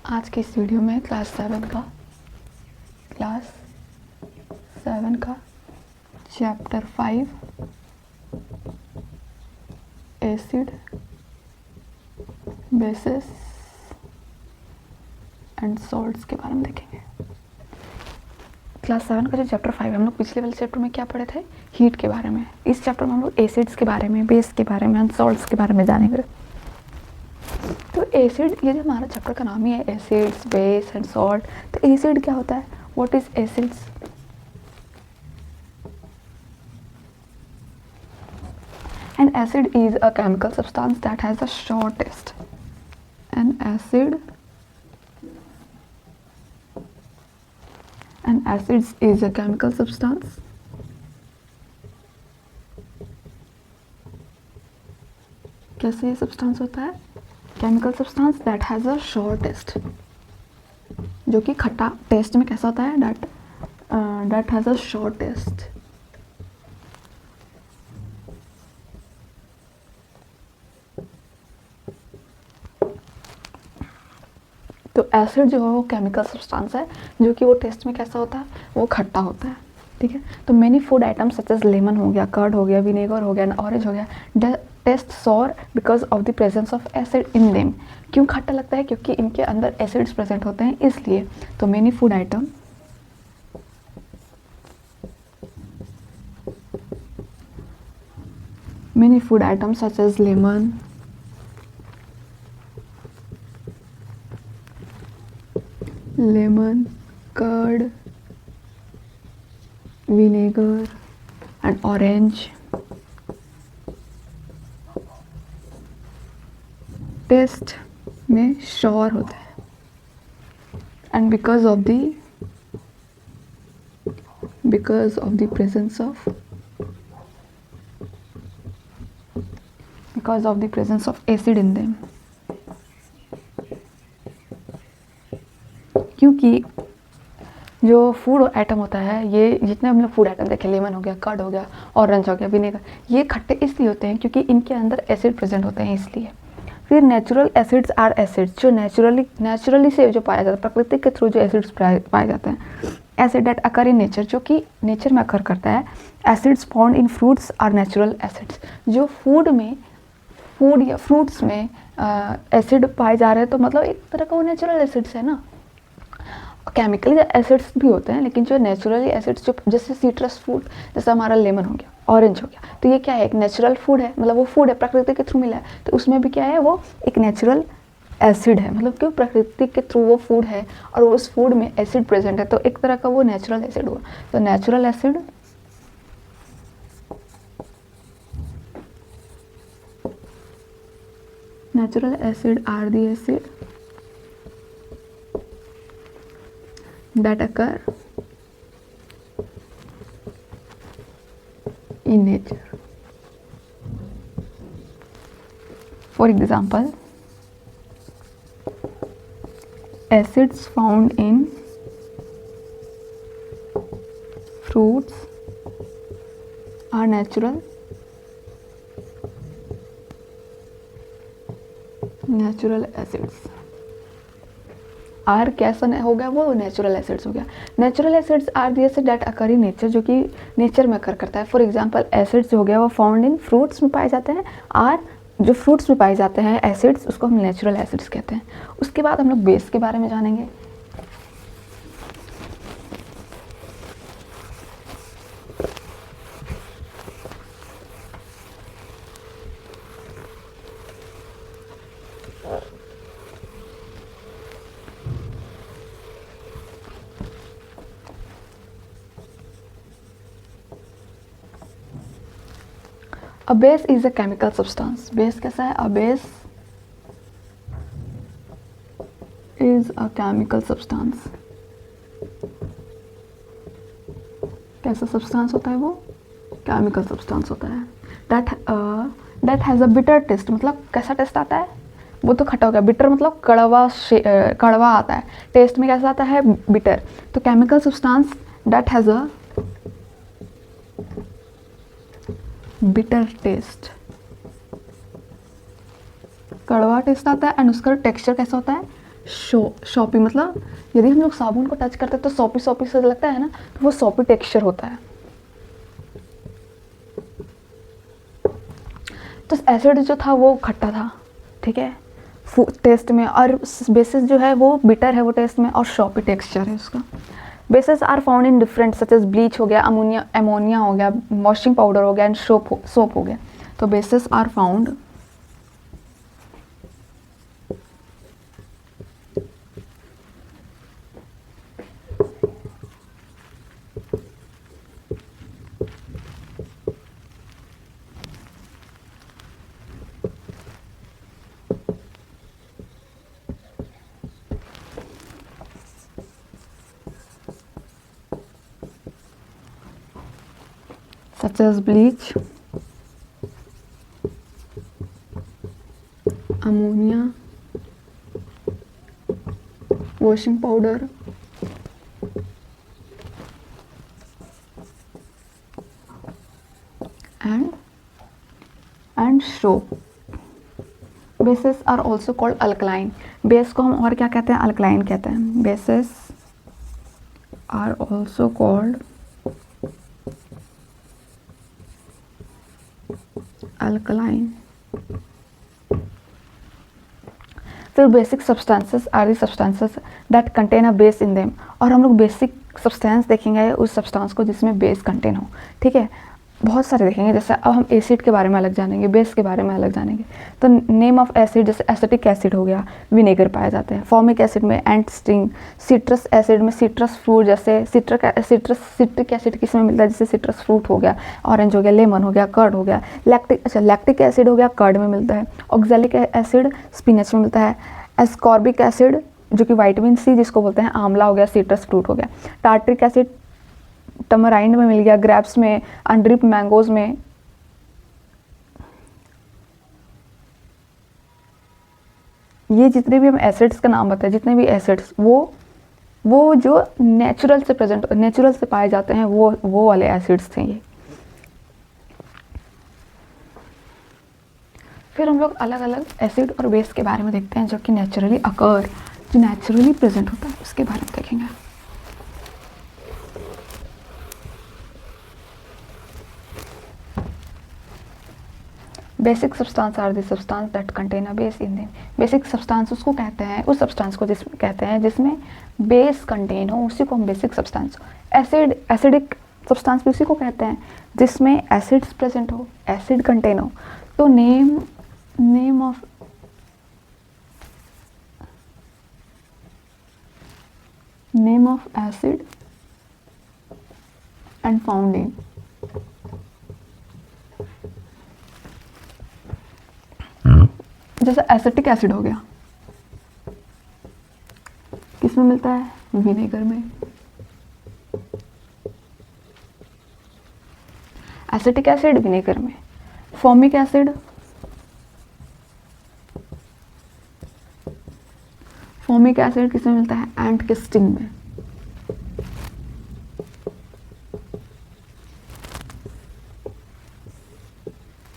आज की इस वीडियो में क्लास 7 का chapter 5 acid basis and salts के बारे में देखेंगे। क्लास 7 का जो चैप्टर 5 हम लोग पिछले वाले चैप्टर में क्या पढ़े थे, हीट के बारे में। इस चैप्टर में हम लोग एसिड्स के बारे में, बेस के बारे में एंड सॉल्ट्स के बारे में जानेंगे। तो एसिड, ये जो हमारा चैप्टर का नाम ही है एसिड्स बेस एंड सॉल्ट, तो एसिड क्या होता है, what is acids? An acid is a chemical substance that has the shortest. An acid is a chemical substance कैसे ये सब्सटेंस होता है? Chemical substance that has a shortest, जो कि खट्टा टेस्ट में कैसा होता है, दैट हैज़ अ शॉर्टेस्ट। तो एसिड जो है वो केमिकल सब्सटेंस है जो कि वो टेस्ट में कैसा होता है, वो खट्टा होता है। ठीक है, तो many food items such as lemon हो गया, कर्ड हो गया, विनेगर हो गया, ऑरेंज हो गया, taste sour because of the presence of acid in them. क्यों खट्टा लगता है? क्योंकि इनके अंदर एसिड्स प्रेजेंट होते हैं, इसलिए। तो many food item such as lemon, curd, vinegar and orange taste में श्योर होता है, and because of the presence of acid in them. क्योंकि जो फूड आइटम होता है, ये जितने हम लोग फूड आइटम देखे, लेमन हो गया, कर्ड हो गया, ऑरेंज हो गया, विनेगर, ये खट्टे इसलिए होते हैं क्योंकि इनके अंदर एसिड प्रेजेंट होते हैं, इसलिए। फिर नेचुरल एसिड्स आर एसिड्स, जो नेचुरली से जो पाया जाता है, प्रकृति के थ्रू जो एसिड्स पाए जाते हैं। Acid that occur in nature, जो कि नेचर में अकर करता है। Acids found in fruits are natural acids, जो फूड या फ्रूट्स में एसिड पाए जा रहे हैं, तो मतलब एक तरह का वो नेचुरल एसिड्स है ना। केमिकली एसिड्स भी होते हैं, लेकिन जो नेचुरली एसिड्स, जो जैसे सिट्रस फूड, जैसे हमारा लेमन हो गया, ऑरेंज हो गया, तो ये क्या है, एक नेचुरल फूड है, मतलब वो फूड है, प्रकृति के थ्रू मिला है, तो उसमें भी क्या है, वो एक नेचुरल एसिड है, मतलब क्यों, प्रकृति के थ्रू वो फूड है और उस फूड में एसिड प्रेजेंट है, तो एक तरह का वो नेचुरल एसिड हुआ। तो natural acid are the acid that occur in nature. For example, acids found in fruits are natural acids। Are कैसा हो गया, वो नेचुरल एसिड्स हो गया। Natural acids are the acid that occur in nature, जो कि नेचर में occur करता है। फॉर एग्जांपल, एसिड्स हो गया वो फाउंड इन फ्रूट्स में पाए जाते हैं, आर जो फ्रूट्स में पाए जाते हैं एसिड्स, उसको हम नेचुरल एसिड्स कहते हैं। उसके बाद हम लोग बेस के बारे में जानेंगे। A base is a chemical substance. Base कैसा है? A base is a chemical substance. कैसा सब्सटेंस होता है वो? केमिकल सब्सटेंस होता है। That has a bitter taste, मतलब कैसा टेस्ट आता है? वो तो खट्टा हो गया, बिटर मतलब कड़वा आता है, टेस्ट में कैसा आता है, बिटर। तो chemical substance that has a bitter taste, कड़वा टेस्ट आता है, एंड उसका टेक्सचर कैसा होता है, शॉपी मतलब यदि हम लोग साबुन को टच करते हैं तो सॉपी सॉपी से लगता है ना, तो वो सॉपी टेक्सचर होता है। तो एसिड जो था वो खट्टा था, ठीक है, टेस्ट में, और बेसिस जो है वो बिटर है वो टेस्ट में, और शॉपी टेक्सचर है उसका। Bases are found in different such as bleach हो गया, अमोनिया हो गया, वॉशिंग पाउडर हो गया, एंड सोप हो गया। तो bases are found such as bleach, ammonia, washing powder, and soap. Bases are also called alkaline. Base को हम और क्या कहते हैं, अल्कलाइन कहते हैं। Bases are also called alkaline. फिर basic substances are the substances that contain a base in them. और हम लोग बेसिक सब्सटेंस देखेंगे उस सब्सटेंस को जिसमें बेस कंटेन हो, ठीक है। बहुत सारे देखेंगे, जैसे अब हम एसिड के बारे में अलग जानेंगे, बेस के बारे में अलग जानेंगे। तो नेम ऑफ एसिड, जैसे एसिटिक एसिड हो गया, विनेगर पाए जाते हैं। फॉर्मिक एसिड में एंट स्टिंग, सिट्रस एसिड में सिट्रस फ्रूट, जैसे सिट्रिक एसिड किस में मिलता है, जैसे सिट्रस फ्रूट हो गया, ऑरेंज हो गया, लेमन हो गया, कर्ड हो गया। लैक्टिक एसिड हो गया, कर्ड में मिलता है। ऑक्जेलिक एसिड स्पिनच में मिलता है। एस्कॉर्बिक एसिड जो कि विटामिन सी जिसको बोलते हैं, आंवला हो गया, सिट्रस फ्रूट हो गया। टार्ट्रिक एसिड टमराइंड में मिल गया, ग्रेप्स में, अनड्रिप मैंगोज में। ये जितने भी हम एसिड्स का नाम बताए, जितने भी एसिड्स, वो जो नेचुरल से पाए जाते हैं, वो वाले एसिड्स थे ये। फिर हम लोग अलग अलग एसिड और बेस के बारे में देखते हैं जो कि नेचुरली प्रेजेंट होता है, उसके बारे में देखेंगे। Basic substance are the substance that contain a base in them. Basic substance उसको कहते हैं, उस सब्सटेंस को जिसमें कहते हैं जिसमें बेस कंटेन हो, उसी को हम बेसिक सब्सटेंस। एसिडिक सब्सटेंस भी उसी को कहते हैं जिसमें एसिड्स प्रेजेंट हो, एसिड कंटेन हो। तो name of acid and found in. जैसे एसिटिक एसिड हो गया, किस में मिलता है, विनेगर में। एसिटिक एसिड विनेगर में। फॉर्मिक एसिड किस में मिलता है, एंट के स्टिंग में।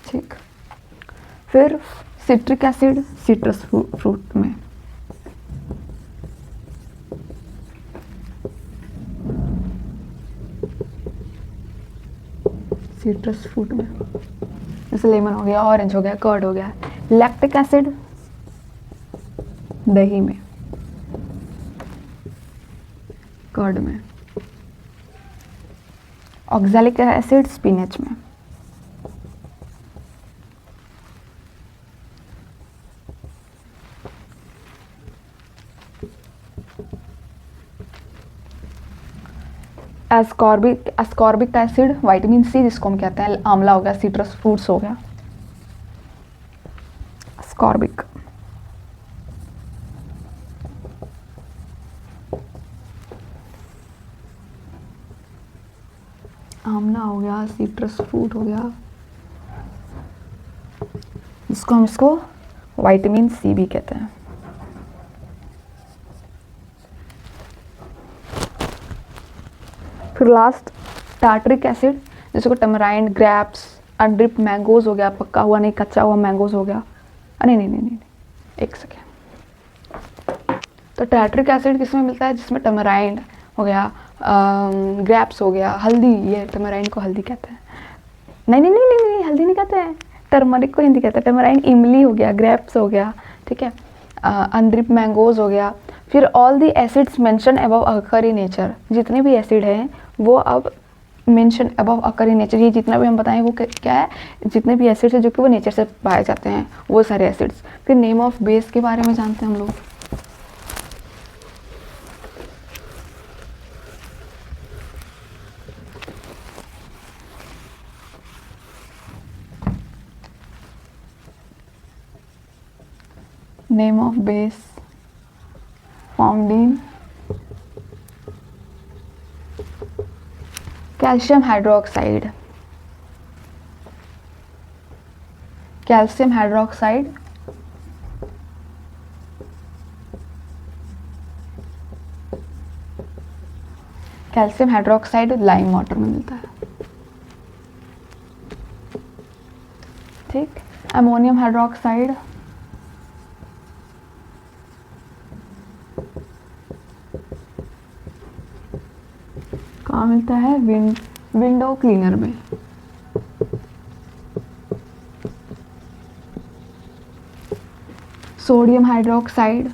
ठीक। फिर सिट्रिक एसिड सिट्रस फ्रूट में। सिट्रस फ्रूट में जैसे लेमन हो गया, ऑरेंज हो गया, कर्ड हो गया। लैक्टिक एसिड दही में, कर्ड में। ऑक्जेलिक एसिड स्पिनच में। एस्कॉर्बिक एसिड विटामिन सी जिसको हम कहते हैं, आंवला हो गया, सिट्रस फ्रूट्स हो गया। एस्कॉर्बिक। आंवला हो गया, सिट्रस फ्रूट हो गया, जिसको हम इसको विटामिन सी भी कहते हैं। फिर लास्ट टार्ट्रिक एसिड जिसको टमराइंड, ग्रेप्स, अनड्रिप मैंगोज हो गया, पक्का हुआ नहीं कच्चा हुआ मैंगोज हो गया। नहीं, एक सेकेंड, तो टार्टरिक एसिड किसमें मिलता है? जिसमें टमराइंड हो गया, ग्रेप्स हो गया, हल्दी, ये टमराइंड को हल्दी कहते हैं। नहीं नहीं नहीं नहीं नहीं, हल्दी नहीं कहते हैं, टर्मरिक को हिंदी कहते हैं। टमराइंड इमली हो गया, ग्रेप्स हो गया, ठीक है, अनड्रिप मैंगोज हो गया। फिर all the acids mention above occur in nature, जितने भी एसिड हैं वो अब mention above occur in nature, ये जितना भी हम बताएं वो क्या है, जितने भी एसिड्स हैं जो कि वो नेचर से पाए जाते हैं वो सारे एसिड्स। फिर नेम ऑफ बेस के बारे में जानते हैं हम लोग। Name of base found in calcium hydroxide, calcium hydroxide, calcium hydroxide lime water में मिलता है, ठीक। अमोनियम हाइड्रोक्साइड, कहाँ मिलता है? विंडो क्लीनर में। सोडियम हाइड्रोक्साइड,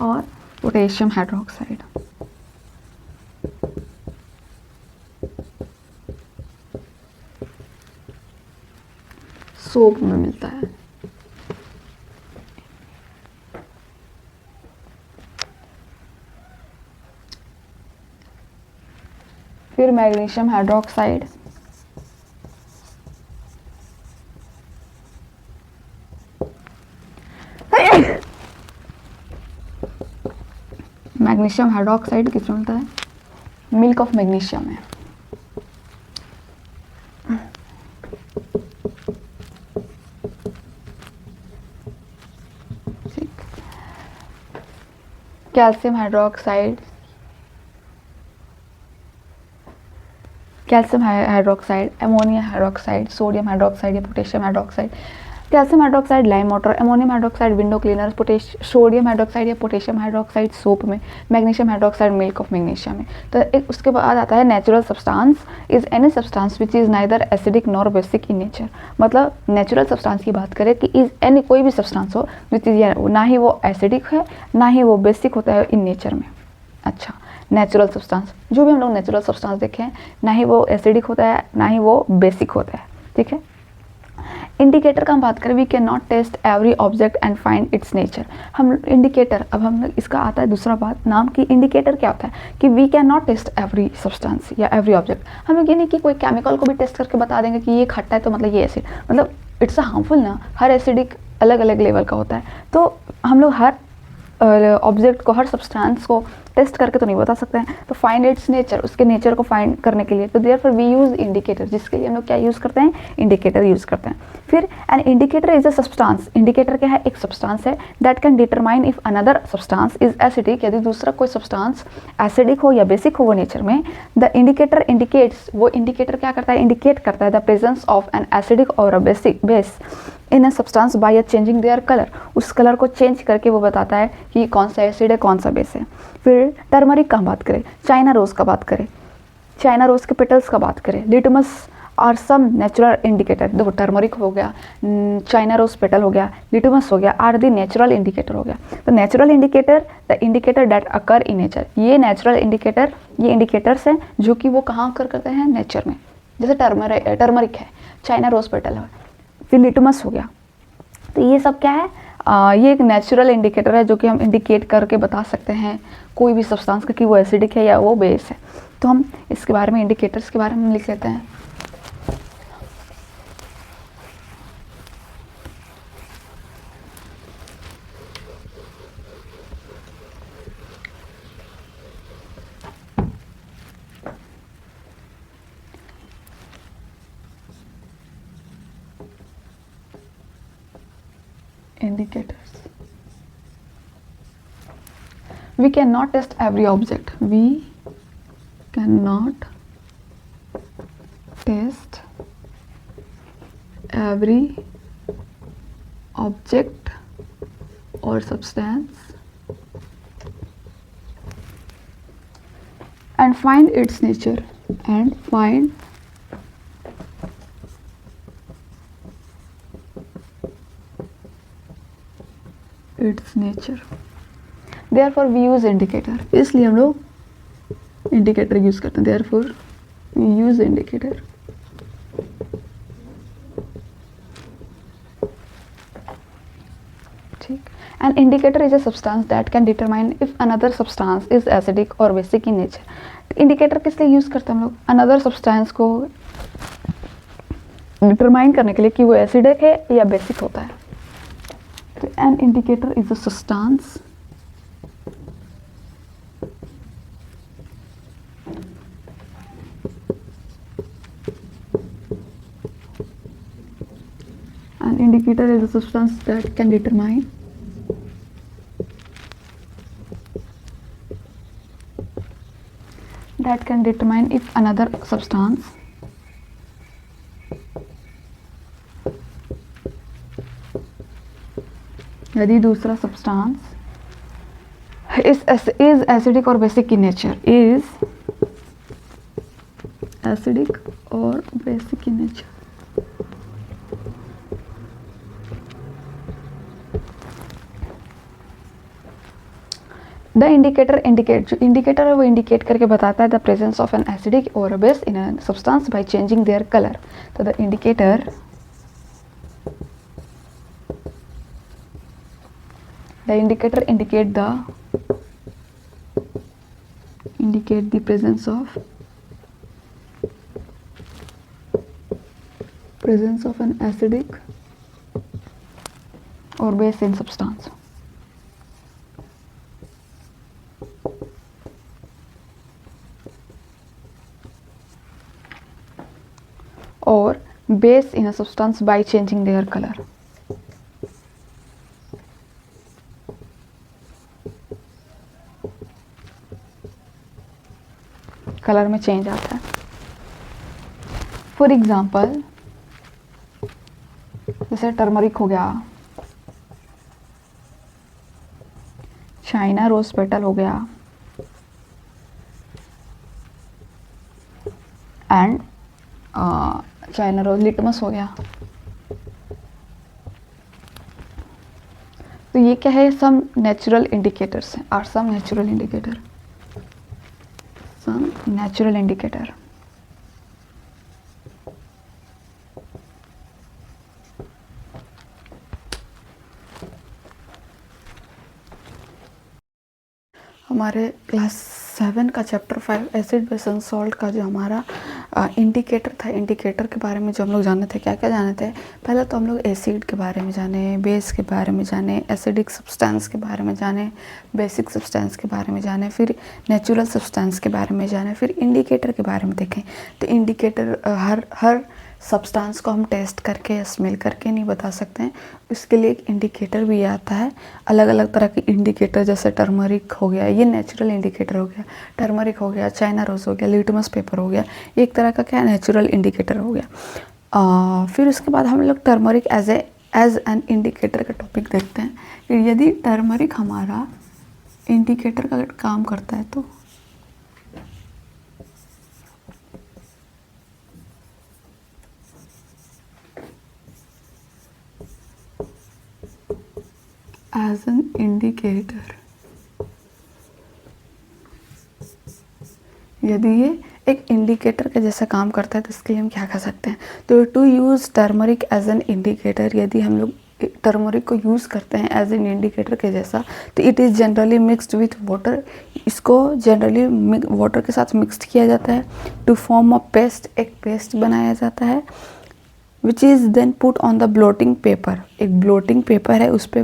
और पोटेशियम हाइड्रोक्साइड। सोप में मिलता है। फिर मैग्नीशियम हाइड्रोक्साइड, मैग्नीशियम हाइड्रोक्साइड किसमें मिलता है? मिल्क ऑफ मैग्नीशियम में। ठीक। Calcium hydroxide, calcium hydroxide, ammonium hydroxide, sodium hydroxide या potassium hydroxide. Calcium hydroxide lime water, ammonium hydroxide window cleaner, sodium hydroxide या पोटेशियम हाइड्रोक्साइड सोप में, magnesium hydroxide milk of magnesium में। तो एक उसके बाद आता है natural substance is any substance which is neither acidic nor basic in nature. मतलब नेचुरल सब्सटेंस की बात करें कि इज एनी कोई भी सब्सटेंस हो विच इज ना ही वो एसिडिक है ना ही वो बेसिक होता है इन नेचर में। अच्छा, नेचुरल सब्सटेंस, जो भी हम लोग नेचुरल सब्सटेंस देखें ना ही वो एसिडिक होता है ना ही वो बेसिक होता है, ठीक है। इंडिकेटर का हम बात करें, we can not test every object and find its nature. हम इंडिकेटर, अब हम इसका आता है दूसरा बात नाम की इंडिकेटर क्या होता है कि we can not test every substance या एवरी ऑब्जेक्ट। हम लोग ये नहीं कि कोई केमिकल को भी टेस्ट करके बता देंगे कि ये खट्टा है तो मतलब ये एसिड, मतलब इट्स अ हार्मफुल ना। हर एसिडिक अलग अलग लेवल का होता है, तो हम लोग हर ऑब्जेक्ट को, हर सब्सटेंस को टेस्ट करके तो नहीं बता सकते हैं। तो फाइंड इट्स नेचर, उसके नेचर को फाइंड करने के लिए तो देयरफॉर वी यूज़ इंडिकेटर, जिसके लिए हम लोग क्या यूज़ करते हैं? इंडिकेटर यूज़ करते हैं। फिर an indicator is a substance, indicator क्या है? एक सब्सटेंस है that can determine if another substance is acidic, यदि दूसरा कोई सब्सटेंस एसिडिक हो या बेसिक हो वो नेचर में। द इंडिकेटर इंडिकेट्स, वो इंडिकेटर क्या करता है? इंडिकेट करता है the presence of an acidic और a basic base in a substance by a changing their colour, उस कलर को चेंज करके वो बताता है कि कौन सा एसिड है कौन सा बेस है। फिर टर्मरिक का बात करें, चाइना रोज का बात करें, चाइना रोज के पेटल्स का बात करें, लिटमस और सम नेचुरल इंडिकेटर। देखो टर्मरिक हो गया, चाइना रोज पेटल हो गया, लिटमस हो गया, आर दी नेचुरल इंडिकेटर हो गया। तो natural indicator, the indicator that occur in nature, ये नेचुरल इंडिकेटर, ये इंडिकेटर्स हैं जो कि वो कहाँ अकर करते हैं? नेचर में। जैसे टर्मरिक है, चाइना रोज पेटल है, फिर लिटमस हो गया। तो ये सब क्या है? ये एक नेचुरल इंडिकेटर है जो कि हम इंडिकेट करके बता सकते हैं कोई भी सब्सटेंस का कि वो एसिडिक है या वो बेस है। तो हम इसके बारे में, इंडिकेटर्स के बारे में लिख लेते हैं। Indicators. We cannot test every object. We cannot test every object or substance and find its nature and find its nature. Therefore we use indicator, इसलिए हम लोग इंडिकेटर यूज करते हैं. Therefore we use indicator. ठीक. An indicator is a substance that can determine if another substance is acidic or basic in nature. Indicator किस लिए use करते हैं हम लोग? अनदर सब्सटेंस को डिटरमाइन करने के लिए कि वो एसिडिक है या बेसिक होता है. तो an indicator is a substance an indicator is a substance that can determine if another substance यदि दूसरा substance is acidic or basic in nature, is acidic or basic in nature. The indicator indicate, जो indicator है वो indicate करके बताता है the presence of an acidic और base in a substance by changing their colour. तो the indicator indicate the presence of an acidic or base in substance. Or base in a substance by changing their color. Colour में change आता है. For example जैसे turmeric हो गया, China rose petal हो गया and China rose litmus हो गया. तो ये क्या है? सम नेचुरल इंडिकेटर्स हैं. Are some natural indicator. Natural indicator. हमारे क्लास 7 का chapter 5 acid base and salt का जो हमारा इंडिकेटर था, इंडिकेटर के बारे में जो हम लोग जाने थे, क्या क्या जाने थे? पहले तो हम लोग एसिड के बारे में जाने, बेस के बारे में जाने, एसिडिक सब्सटेंस के बारे में जाने, बेसिक सब्सटेंस के बारे में जाने, फिर नेचुरल सब्सटेंस के बारे में जाने, फिर इंडिकेटर के बारे में देखें. तो इंडिकेटर हर सब्सटेंस को हम टेस्ट करके स्मेल करके नहीं बता सकते हैं. इसके लिए एक इंडिकेटर भी आता है. अलग अलग तरह के इंडिकेटर, जैसे टर्मरिक हो गया, ये नेचुरल इंडिकेटर हो गया. टर्मरिक हो गया, चाइना रोज हो गया, लिटमस पेपर हो गया, एक तरह का क्या नेचुरल इंडिकेटर हो गया. फिर उसके बाद हम लोग टर्मरिक एज एन इंडिकेटर का टॉपिक देखते हैं. फिर यदि टर्मरिक हमारा इंडिकेटर का काम करता है तो as an indicator, यदि ये एक इंडिकेटर के जैसा काम करता है तो इसके लिए हम क्या कर सकते हैं? तो to use turmeric as an indicator, यदि हम लोग टर्मरिक को यूज़ करते हैं एज एन इंडिकेटर के जैसा, तो it is generally mixed with water. इसको जनरली वाटर के साथ मिक्सड किया जाता है टू फॉर्म अ पेस्ट. एक पेस्ट बनाया जाता है which is then put on the blotting paper. एक ब्लोटिंग पेपर है, उस पर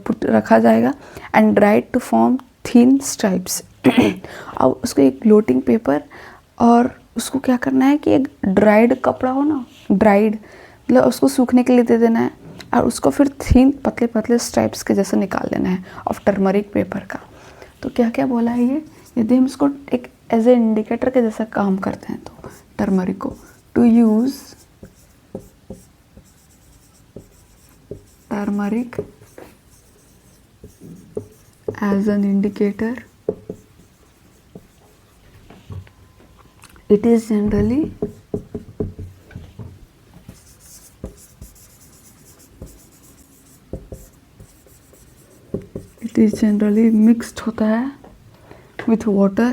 पुट रखा जाएगा and dried to form thin stripes. अब उसको एक ब्लोटिंग पेपर, और उसको क्या करना है कि एक ड्राइड कपड़ा हो ना, ड्राइड मतलब उसको सूखने के लिए दे देना है, और उसको फिर थिन पतले पतले स्ट्राइप्स के जैसे निकाल लेना है ऑफ टर्मरिक पेपर का. तो क्या क्या बोला है ये? यदि हम इसको एक एज ए इंडिकेटर के जैसा काम करते हैं तो टर्मरिक को to use turmeric as an indicator. It is generally mixed होता है with water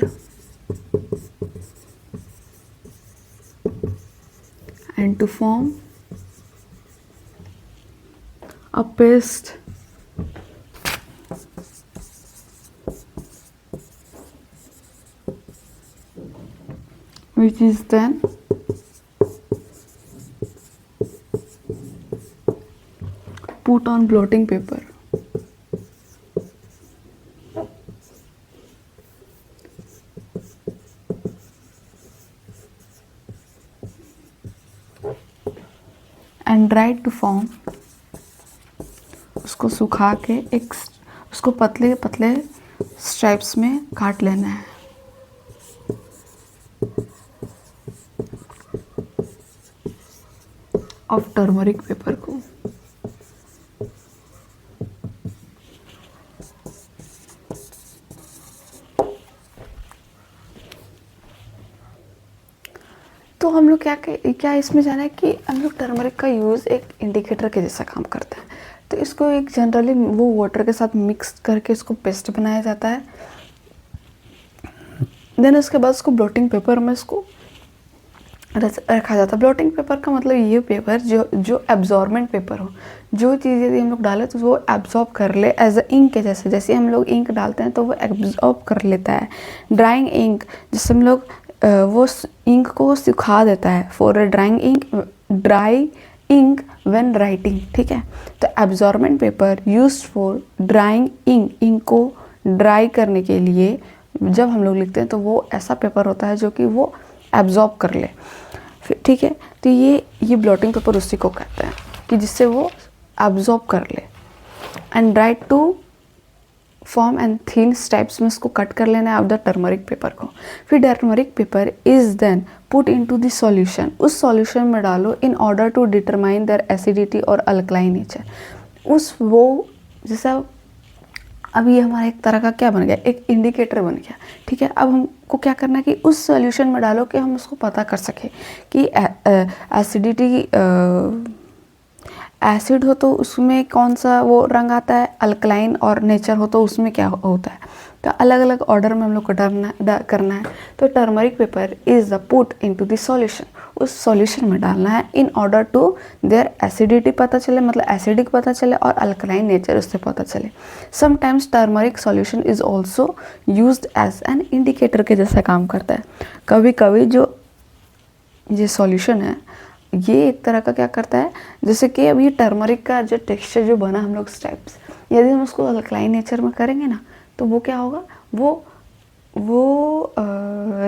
and to form a paste which is then put on blotting paper. And dried to form, उसको सुखा के एक उसको पतले पतले स्ट्राइप्स में काट लेना है. ऑफ टर्मरिक पेपर को तो हम लोग क्या इसमें जाना है कि हम लोग टर्मरिक का यूज़ एक इंडिकेटर के जैसा काम करता है. तो इसको एक जनरली वो वाटर के साथ मिक्स करके इसको पेस्ट बनाया जाता है. देन उसके बाद उसको ब्लोटिंग पेपर में इसको रखा जाता है. ब्लोटिंग पेपर का मतलब ये पेपर जो एब्जॉर्बेंट पेपर हो, जो चीज़ यदि हम लोग डालें तो वो एब्जॉर्ब कर ले एज अ इंक के जैसे हम लोग इंक डालते हैं तो वो एब्जॉर्ब कर लेता है. ड्राइंग इंक जिससे हम लोग वो इंक को सुखा देता है. For a dry ink when writing. ठीक है, तो absorbent paper used for drying ink को ड्राई करने के लिए जब हम लोग लिखते हैं तो वो ऐसा पेपर होता है जो कि वो एब्जॉर्ब कर ले. फिर ठीक है, तो ये ब्लॉटिंग पेपर उसी को कहते हैं कि जिससे वो एब्जॉर्ब कर ले. And right to form and thin steps में इसको कट कर लेना है ऑफ द टर्मरिक पेपर को. फिर turmeric paper is then put into the solution. उस सॉल्यूशन में डालो in order to determine their acidity और अल्कलाइन नेचर. जैसा अब ये हमारा एक तरह का क्या बन गया, एक इंडिकेटर बन गया. ठीक है, अब हमको क्या करना है कि उस सॉल्यूशन में डालो कि हम उसको पता कर सके कि एसिडिटी एसिड हो तो उसमें कौन सा वो रंग आता है, अल्कलाइन और नेचर हो तो उसमें क्या होता है. तो अलग अलग ऑर्डर में हम लोग को करना है. तो turmeric paper is the put into the solution. उस सॉल्यूशन में डालना है in order to their acidity पता चले, मतलब एसिडिक पता चले, और अल्कलाइन नेचर उससे पता चले. Sometimes turmeric solution is also used as an indicator के जैसा काम करता है. कभी कभी जो ये सॉल्यूशन है ये एक तरह का क्या करता है, जैसे कि अब ये टर्मरिक का जो टेक्सचर जो बना हम लोग स्टेप्स, यदि हम उसको अल्कलाइन नेचर में करेंगे ना तो वो क्या होगा, वो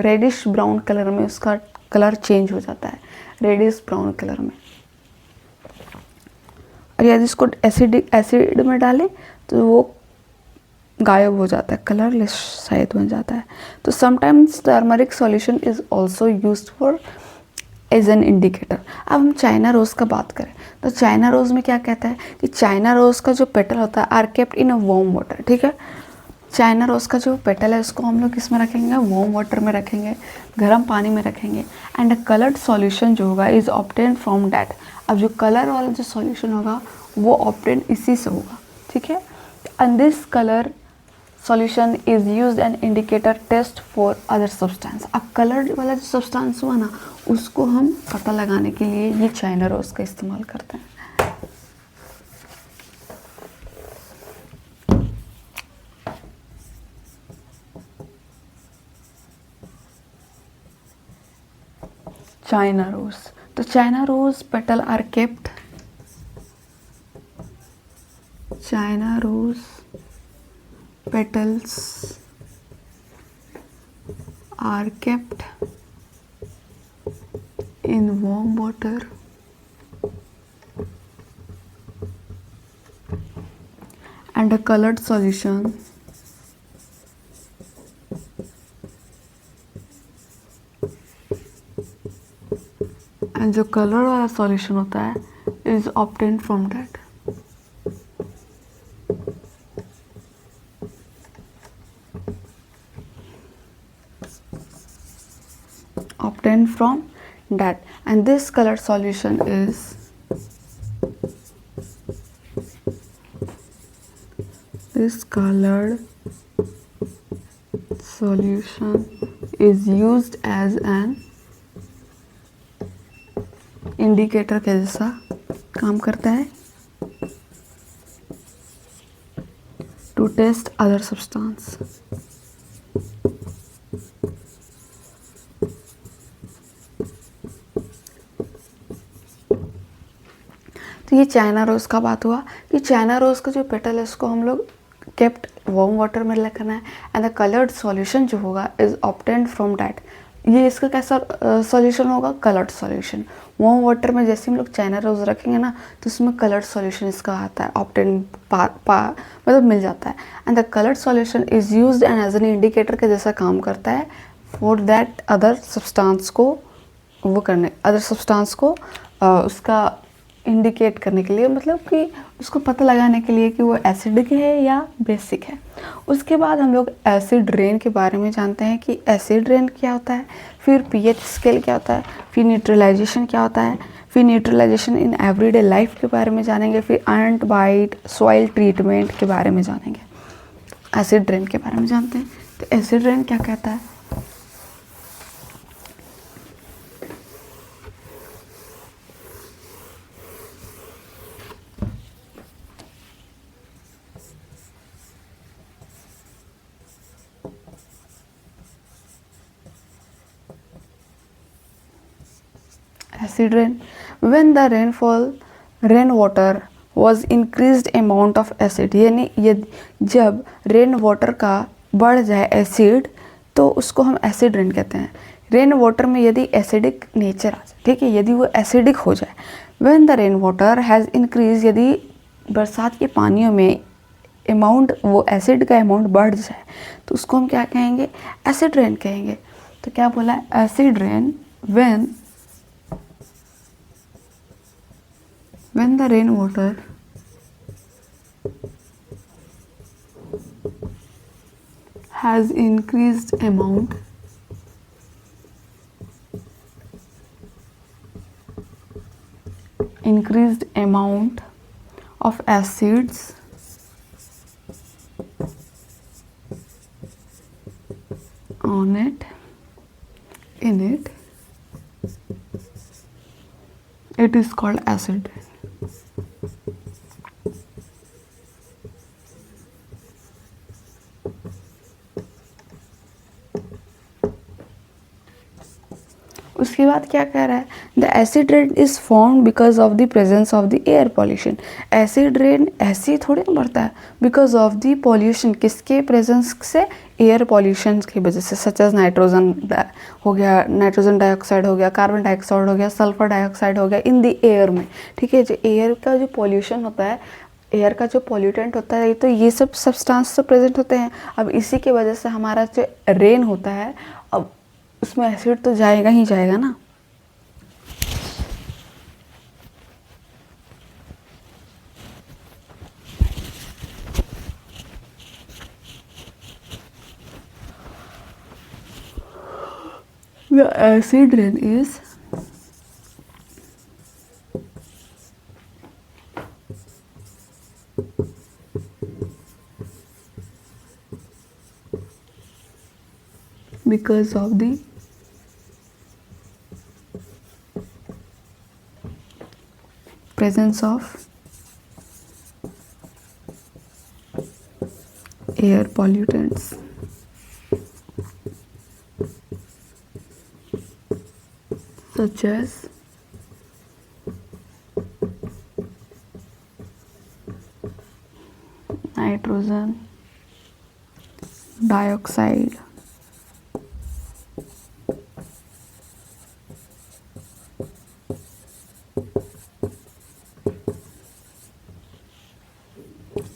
रेडिश ब्राउन कलर में उसका कलर चेंज हो जाता है, रेडिश ब्राउन कलर में. और यदि इसको एसिड में डालें तो वो गायब हो जाता है, कलरलेस शायद बन जाता है. तो sometimes turmeric solution is also used for as an indicator. अब हम चाइना रोज़ का बात करें तो चाइना रोज़ में क्या कहता है कि चाइना रोज़ का जो पेटल होता है are kept in a warm water. ठीक है, चाइना रोज़ का जो पेटल है उसको हम लोग किस में रखेंगे, वार्म वाटर में रखेंगे, गर्म पानी में रखेंगे. एंड अ कलर्ड सॉल्यूशन जो होगा इज़ ऑब्टेन फ्रॉम डैट. अब जो कलर वाला जो सॉल्यूशन होगा वो ऑब्टेन इसी से होगा. ठीक है, and this colour solution is used an indicator test for other substance. अब कलर वाला जो सब्सटेंस हुआ ना उसको हम पता लगाने के लिए ये चाइना रोज़ का इस्तेमाल करते हैं. चाइना रोज़, तो China rose petal are kept, China rose petals are kept in warm water and a colored solution and जो कलर वाला सॉल्यूशन होता है is obtained from that. obtained from that, and this colored solution is used as an indicator के जैसा काम करता है to test other substance. तो ये चाइना रोज़ का बात हुआ कि चाइना रोज़ का जो पेटल है उसको हम लोग केप्ट वार्म वाटर में रखना है, एंड द कलर्ड सॉल्यूशन जो होगा इज ऑब्टेन्ड फ्रॉम डैट. ये इसका कैसा सॉल्यूशन होगा? Coloured solution. वार्म वाटर में जैसे हम लोग चाइना रोज़ रखेंगे ना तो उसमें कलर्ड सॉल्यूशन इसका आता है, ऑब्टेन मतलब मिल जाता है. And the coloured solution is used and as an indicator के जैसा काम करता है फॉर दैट अदर सब्सटेंस को उसका इंडिकेट करने के लिए, मतलब कि उसको पता लगाने के लिए कि वो एसिडिक है या बेसिक है. उसके बाद हम लोग एसिड रेन के बारे में जानते हैं कि एसिड रेन क्या होता है, फिर पीएच स्केल क्या होता है, फिर न्यूट्रलाइजेशन क्या होता है, फिर न्यूट्रलाइजेशन इन एवरीडे लाइफ के बारे में जानेंगे, फिर एंट बाइट सॉइल ट्रीटमेंट के बारे में जानेंगे. एसिड रेन के बारे में जानते हैं. तो एसिड रेन क्या कहता है? Acid rain. When the rainwater was increased amount of acid, यानी जब रेन वाटर का बढ़ जाए एसिड तो उसको हम एसिड रेन कहते हैं. रेन वाटर में यदि एसिडिक नेचर आ जाए, ठीक है, यदि वो एसिडिक हो जाए. When the rain water has increased, यदि बरसात के पानियों में अमाउंट, वो एसिड का अमाउंट बढ़ जाए तो उसको हम क्या कहेंगे? एसिड रेन कहेंगे. तो क्या बोला? Acid rain when the rainwater has increased amount of acids on it, in it, it is called acid rain. उसके बाद क्या कह रहा है? The acid rain is formed because of the presence of the air pollution. Acid rain ऐसे ही थोड़ी ना बढ़ता है, बिकॉज ऑफ द पॉल्यूशन. किसके प्रेजेंस से? एयर पॉल्यूशन की वजह से. सच एज नाइट्रोजन हो गया, नाइट्रोजन डाइऑक्साइड हो गया, कार्बन डाइऑक्साइड हो गया, सल्फर डाइऑक्साइड हो गया इन द एयर में. ठीक है, जो एयर का जो पॉल्यूशन होता है, एयर का जो पॉल्यूटेंट होता है, तो ये सब सब्सटेंस तो प्रेजेंट होते हैं. अब इसी की वजह से हमारा जो रेन होता है, अब उसमें एसिड तो जाएगा ही जाएगा ना. The acid rain is because of the presence of air pollutants. Such as nitrogen dioxide,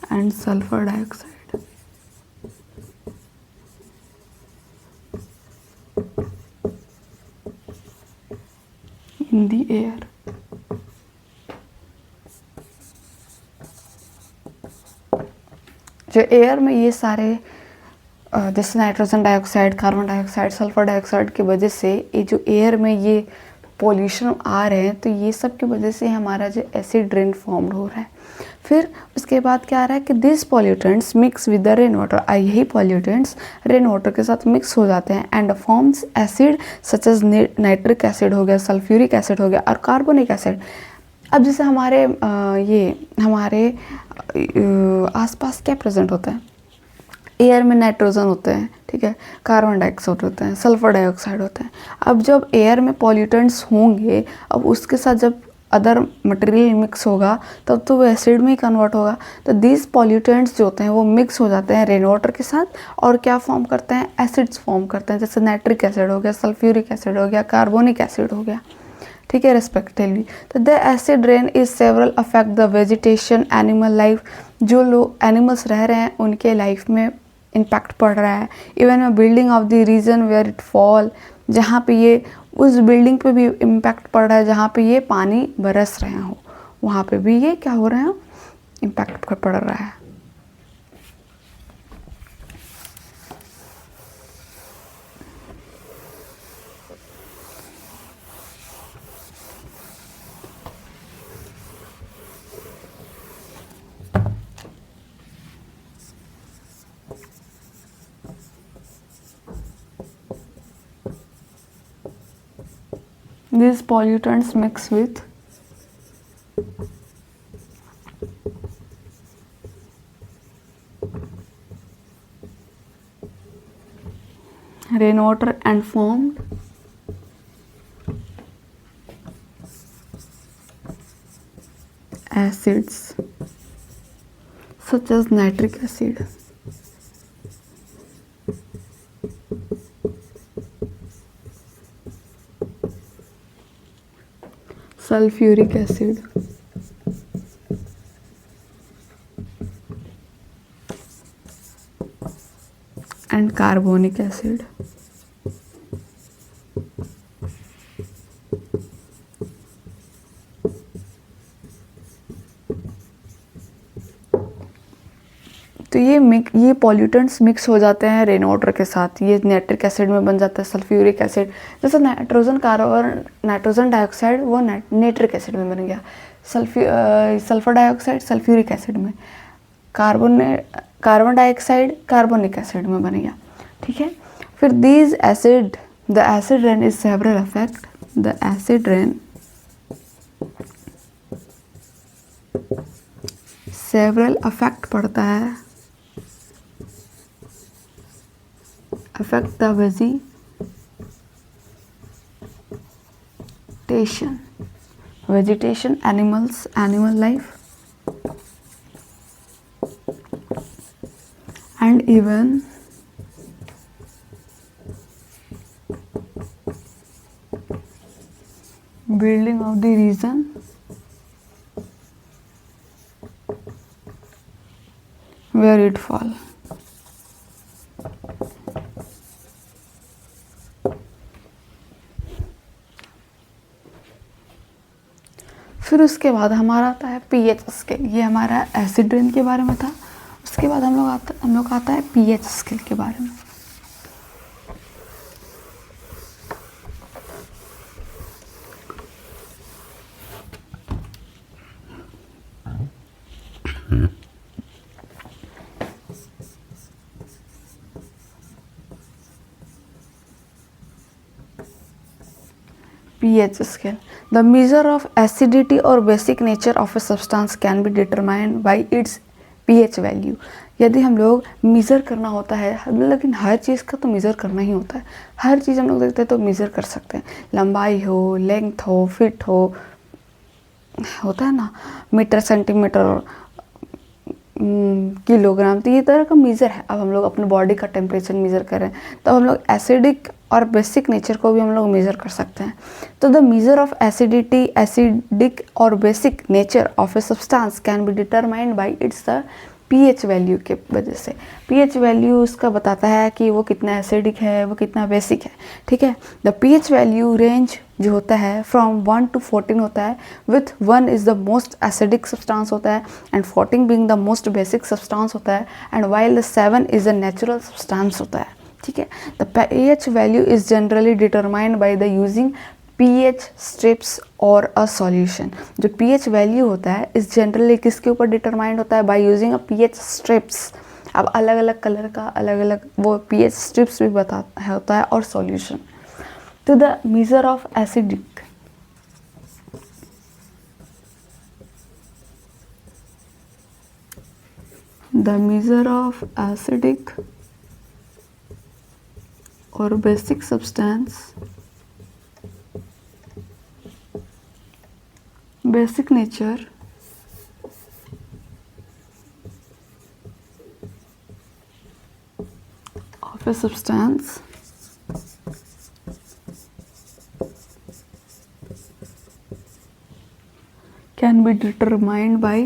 and sulfur dioxide. In the air. जो एयर में ये सारे जैसे nitrogen dioxide, carbon dioxide, sulphur dioxide की वजह से ये जो एयर में ये पॉल्यूशन आ रहे हैं, तो ये सब की वजह से हमारा जो एसिड रेन फॉर्म हो रहा है। फिर उसके बाद क्या आ रहा है कि this pollutants mix with the rain water, यही पॉल्यूटेंट्स रेन वाटर के साथ मिक्स हो जाते हैं and forms acid such as nitric acid हो गया, सल्फ्यूरिक एसिड हो गया और कार्बोनिक एसिड। अब जैसे हमारे हमारे आसपास क्या प्रेजेंट होता है, एयर में नाइट्रोजन होते हैं, ठीक है, कार्बन डाइऑक्साइड होते हैं, सल्फर डाइऑक्साइड होते हैं। अब जब एयर में पॉल्यूटेंट्स होंगे, अब उसके साथ जब अदर मटेरियल मिक्स होगा तब तो वो एसिड में ही कन्वर्ट होगा। तो दीज पॉल्यूटेंट्स जो होते हैं वो मिक्स हो जाते हैं रेन वाटर के साथ और क्या फॉर्म करते हैं, एसिड्स फॉर्म करते हैं, जैसे नाइट्रिक एसिड हो गया, सल्फ्यूरिक एसिड हो गया, कार्बोनिक एसिड हो गया, ठीक है, रेस्पेक्टिवली। तो the acid rain is several affect the vegetation, animal life, जो लोग एनिमल्स रह रहे हैं उनके लाइफ में इम्पैक्ट पड़ रहा है। Even a building of the region where it fall, जहाँ पे ये उस बिल्डिंग पे भी इम्पैक्ट पड़ रहा है जहाँ पे ये पानी बरस रहे हो, वहाँ पे भी ये क्या हो रहे हैं, इम्पैक्ट पड़ रहा है। These pollutants mix with rainwater and formed acids such as nitric acid, sulfuric acid, and carbonic acid. तो ये पॉल्यूटेंट्स मिक्स हो जाते हैं रेन वाटर के साथ, ये नाइट्रिक एसिड में बन जाता है, सल्फ्यूरिक एसिड, जैसे नाइट्रोजन डाइऑक्साइड वो नाइट्रिक एसिड में बन गया, सल्फर डाइऑक्साइड सल्फ्यूरिक एसिड में, कार्बन डाइऑक्साइड कार्बोनिक एसिड में बन गया, ठीक है। फिर the acid rain is several affect, the acid rain several affect पड़ता है, affect the vegetation, animals, animal life, and even building of the region where it fall. फिर उसके बाद हमारा आता है पीएच स्केल, ये हमारा एसिड रेन के बारे में था। उसके बाद हम लोग आता है पीएच स्केल के बारे में। pH scale. The measure of acidity or basic nature of a substance can be determined by its pH value. यदि हम लोग मेज़र करना होता है, लेकिन हर चीज़ का तो मेज़र करना ही होता है, हर चीज़ हम लोग देखते हैं तो मेज़र कर सकते हैं, लंबाई हो, लेंथ हो, फिट हो, होता है ना, मीटर, सेंटीमीटर, किलोग्राम, तो ये तरह का मेज़र है। अब हम लोग अपने बॉडी का टेम्परेचर मेज़र कर रहे हैं तो हम लोग एसिडिक और बेसिक नेचर को भी हम लोग मेज़र कर सकते हैं। तो द मेज़र ऑफ एसिडिक और basic nature of a substance can be determined by it's the pH value के वजह से। पीएच वैल्यू उसका बताता है कि वो कितना एसिडिक है, वो कितना बेसिक है, ठीक है। द पीएच वैल्यू रेंज जो होता है फ्रॉम 1 to 14 होता है, with 1 is the most acidic substance होता है and 14 being the most basic substance होता है and while the 7 is a natural substance होता है, ठीक है। The pH value is generally determined by the using pH strips और अ सॉल्यूशन। जो pH वैल्यू होता है इस जनरली किसके ऊपर डिटरमाइंड होता है? By using a pH strips. अब अलग अलग कलर का अलग अलग वो pH स्ट्रिप्स भी होता है और सॉल्यूशन। तो the measure of acidic, the measure of acidic और basic substance, basic nature of a substance can be determined by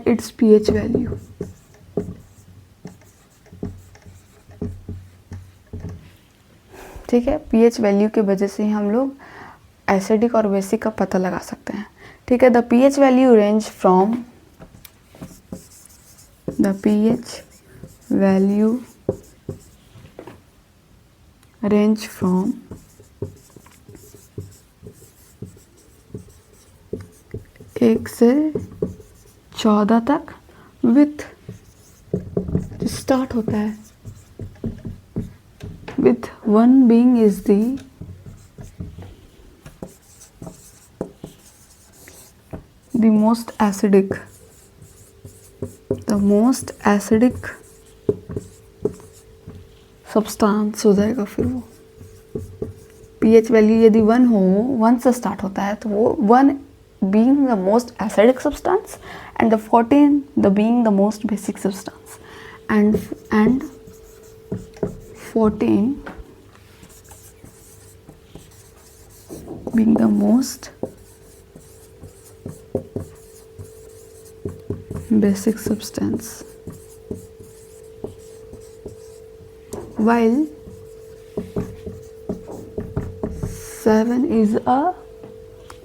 its pH value। ठीक है, pH वैल्यू के वजह से ही हम लोग एसिडिक और बेसिक का पता लगा सकते हैं, ठीक है। The pH value range from, the pH value range from 1 से 14 तक, विथ स्टार्ट होता है with 1 being is the most acidic, the most acidic substance हो जाएगा। फिर वो pH वैल्यू यदि 1 हो, 1 से स्टार्ट होता है, तो वो 1 being the most acidic substance and the 14 the being the most basic substance and 14 being the most basic substance, while 7 is a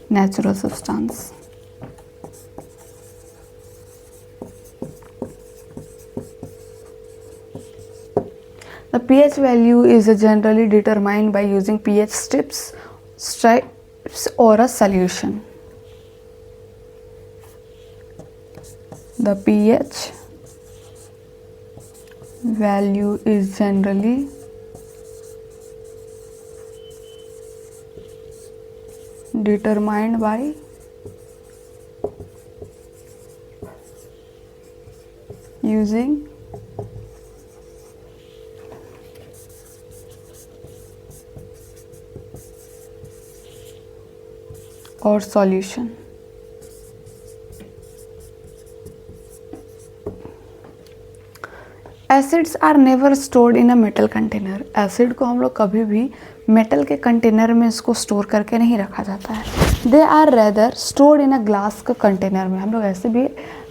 natural substance। The pH value is generally determined by using pH strips or a solution। The pH value is generally determined by using और solution. Acids are never stored in a metal container. Acid को हम लोग कभी भी metal के container में इसको store करके नहीं रखा जाता है। They are rather stored in a glass के कंटेनर में। हम लोग ऐसे भी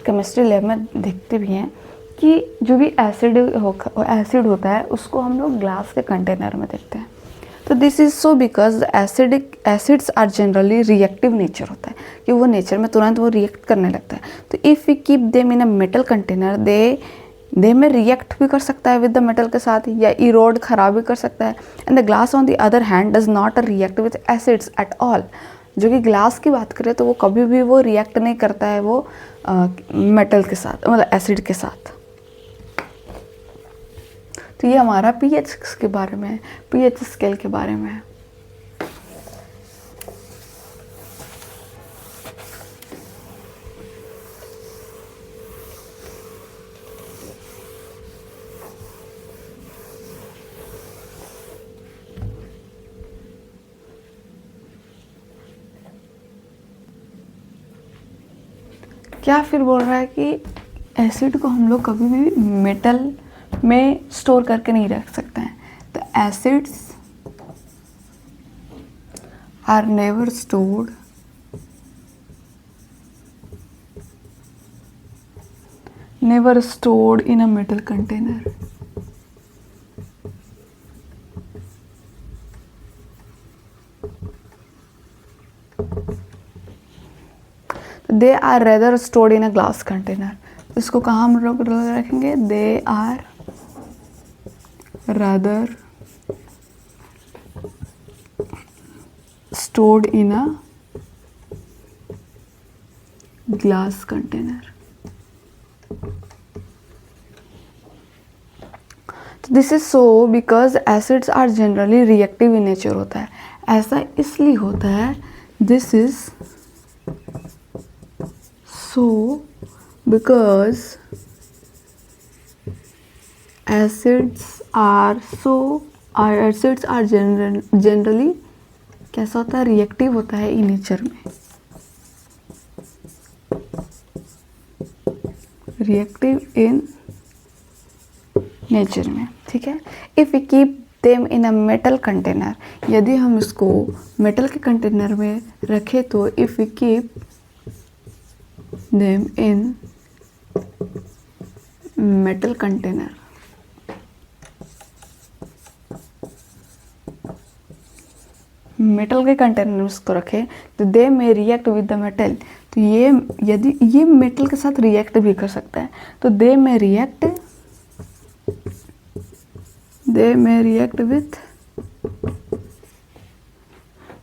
केमिस्ट्री लैब में देखते भी हैं कि जो भी एसिड होता है उसको हम लोग ग्लास के कंटेनर में देखते हैं। तो this is so because acids are generally reactive nature होता है कि वो नेचर में तुरंत वो रिएक्ट करने लगता है। तो if we keep them in a metal container, they में रिएक्ट भी कर सकता है विद द मेटल के साथ, या इरोड खराब भी कर सकता है। And the glass on the other hand does not react with acids at all. जो कि ग्लास की बात करें तो वो कभी भी वो रिएक्ट नहीं करता है वो मेटल के साथ, मतलब एसिड के साथ। तो ये हमारा पीएच के बारे में है, पीएच स्केल के बारे में है। क्या फिर बोल रहा है कि एसिड को हम लोग कभी भी मेटल में स्टोर करके नहीं रख सकते हैं। तो acids are never stored in a metal container. They are rather stored in a glass container. इसको कहाँ हम लोग रखेंगे? They are rather stored in a glass container. This is so because acids are generally reactive in nature होता है. ऐसा इसलिए होता है, this is so because acids are generally कैसा होता है? रिएक्टिव होता है इन नेचर में. रिएक्टिव इन नेचर में, ठीक है. If we keep them in a metal container, यदि हम इसको मेटल के कंटेनर में रखें तो if we keep them in metal container, metal के कंटेनर में उसको रखें तो दे में रिएक्ट विद द मेटल. तो ये यदि ये मेटल के साथ रिएक्ट भी कर सकता है, तो दे में react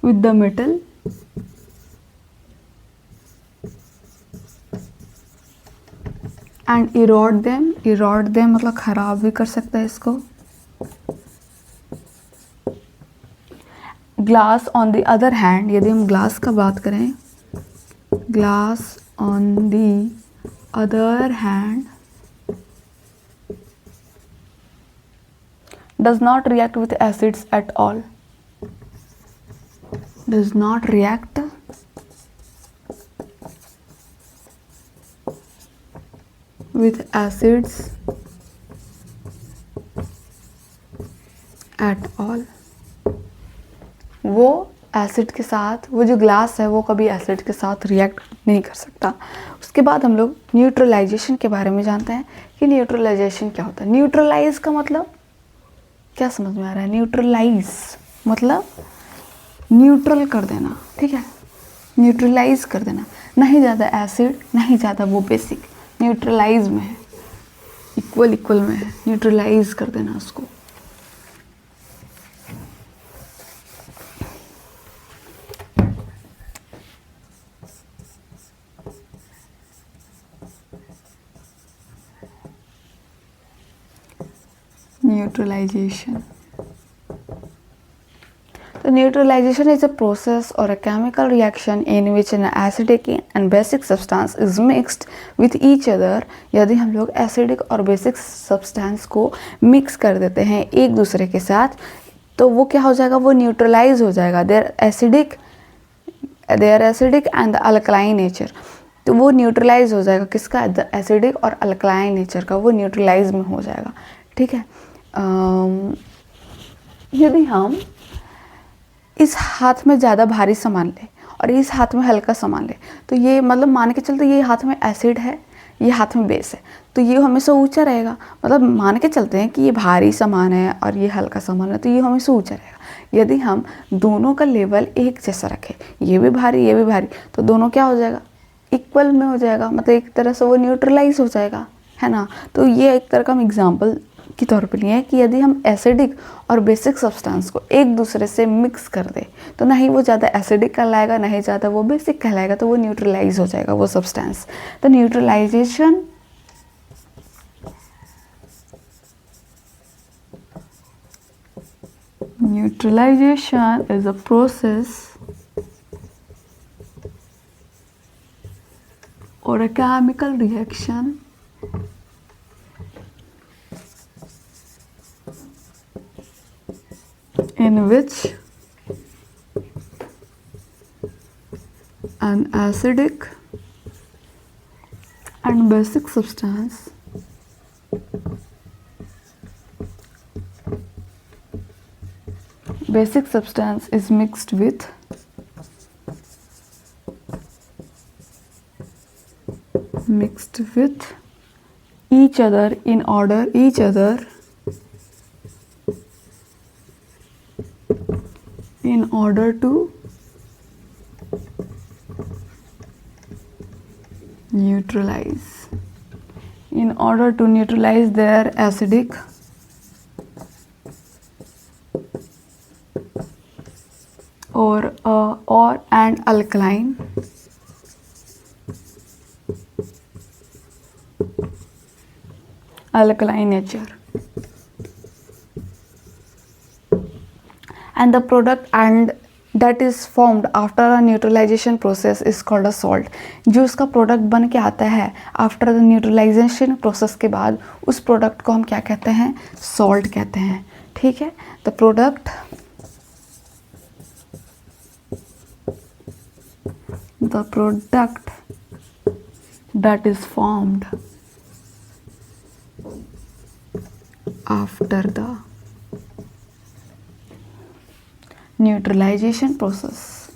with the metal and erode them मतलब खराब भी कर सकता है इसको. Glass on the other hand, यदि हम ग्लास का बात करें, glass on the other hand does not react with acids at all. Does not react with acids at all. वो एसिड के साथ, वो जो ग्लास है वो कभी एसिड के साथ रिएक्ट नहीं कर सकता. उसके बाद हम लोग न्यूट्रलाइजेशन के बारे में जानते हैं कि न्यूट्रलाइजेशन क्या होता है. न्यूट्रलाइज का मतलब क्या समझ में आ रहा है? न्यूट्रलाइज मतलब न्यूट्रल कर देना, ठीक है. न्यूट्रलाइज कर देना, नहीं ज़्यादा एसिड नहीं ज़्यादा वो बेसिक, न्यूट्रलाइज में है, इक्वल में है, न्यूट्रलाइज कर देना उसको. Neutralization. So neutralization is a process or a chemical reaction in which an acidic and basic substance is mixed with each other. यदि हम लोग एसिडिक और बेसिक सब्सटेंस को मिक्स कर देते हैं एक दूसरे के साथ, तो वो क्या हो जाएगा? वो न्यूट्रलाइज हो जाएगा. Their acidic and the alkaline nature. तो वो न्यूट्रलाइज हो जाएगा किसका? द एसिडिक और अल्कलाइन नेचर का, वो न्यूट्रलाइज में हो जाएगा, ठीक है. यदि हम इस हाथ में ज़्यादा भारी सामान लें और इस हाथ में हल्का सामान लें, तो ये मतलब मान के चलते ये हाथ में एसिड है, ये हाथ में बेस है, तो ये हमेशा ऊंचा रहेगा. मतलब मान के चलते हैं कि ये भारी सामान है और ये हल्का सामान है, तो ये हमेशा ऊंचा रहेगा. यदि हम दोनों का लेवल एक जैसा रखें, ये भी भारी, तो दोनों क्या हो जाएगा? इक्वल में हो जाएगा. मतलब एक तरह से वो न्यूट्रलाइज हो जाएगा, है ना. तो ये एक तरह का हम एग्जाम्पल के तौर पे लिए हैं कि यदि हम एसिडिक और बेसिक सब्सटेंस को एक दूसरे से मिक्स कर दे, तो ना ही वो ज़्यादा एसिडिक कहलाएगा ना ही ज़्यादा वो बेसिक कहलाएगा, तो वो न्यूट्रलाइज हो जाएगा वो सब्सटेंस. तो neutralization is a process or a chemical reaction in which an acidic and basic substance is mixed with mixed with each other in order to neutralize their acidic or and alkaline nature, and the product and that is formed after a neutralization process is called a salt. जो उसका product बन के आता है after the neutralisation process के बाद, उस product को हम क्या कहते हैं? सॉल्ट कहते हैं। ठीक है, the product that is formed after the neutralization process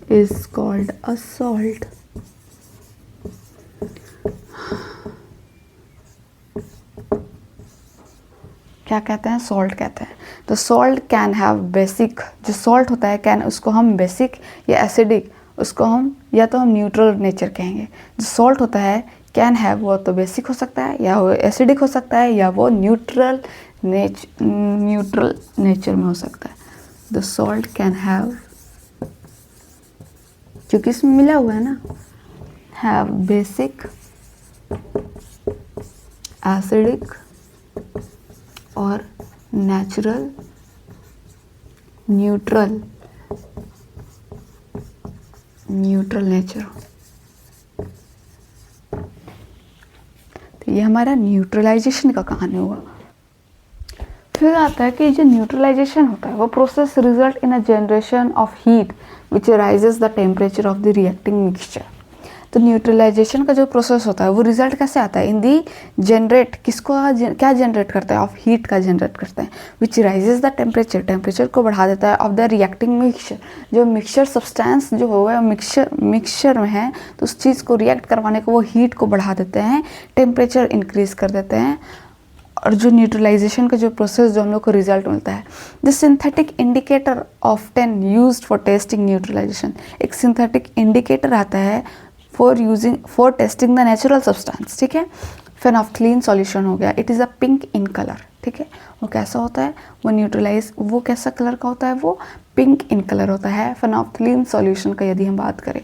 is called a salt. क्या कहते हैं? सॉल्ट कहते हैं। तो सॉल्ट कैन हैव बेसिक, जो सॉल्ट होता है कैन, उसको हम बेसिक या एसिडिक, उसको हम या तो हम न्यूट्रल नेचर कहेंगे। जो सॉल्ट होता है कैन हैव, वो तो बेसिक हो सकता है या वो एसिडिक हो सकता है या वो न्यूट्रल नेचर में हो सकता है। द सॉल्ट कैन हैव, क्योंकि इसमें मिला हुआ है ना, हैव बेसिक, एसिडिक और नेचुरल, न्यूट्रल नेचर। तो ये हमारा न्यूट्रलाइजेशन का कहानी हुआ। फिर आता है कि जो न्यूट्रलाइजेशन होता है वो process result in a generation of heat which raises the temperature of the reacting mixture. तो न्यूट्रलाइजेशन का जो प्रोसेस होता है वो रिजल्ट कैसे आता है? इन दी जनरेट, किसको क्या जनरेट करता है? ऑफ हीट का जनरेट करता है, विच राइजेस द टेम्परेचर को बढ़ा देता है ऑफ द रिएक्टिंग मिक्सचर। जो मिक्सचर सब्सटेंस जो होगा मिक्सचर में है, तो उस चीज़ को रिएक्ट करवाने को वो हीट को बढ़ा देते हैं, टेम्परेचर इंक्रीज कर देते हैं। और जो न्यूट्रलाइजेशन का जो प्रोसेस जो हम लोग को रिजल्ट मिलता है, the synthetic indicator often used for testing neutralization, एक सिंथेटिक इंडिकेटर आता है for testing the natural substance. ठीक है, फेनोफ्थलीन सॉल्यूशन हो गया, it is a pink in colour. ठीक है, वो कैसा होता है? वो कैसा कलर का होता है? वो पिंक इन कलर होता है फेनोफ्थलीन सॉल्यूशन का। यदि हम बात करें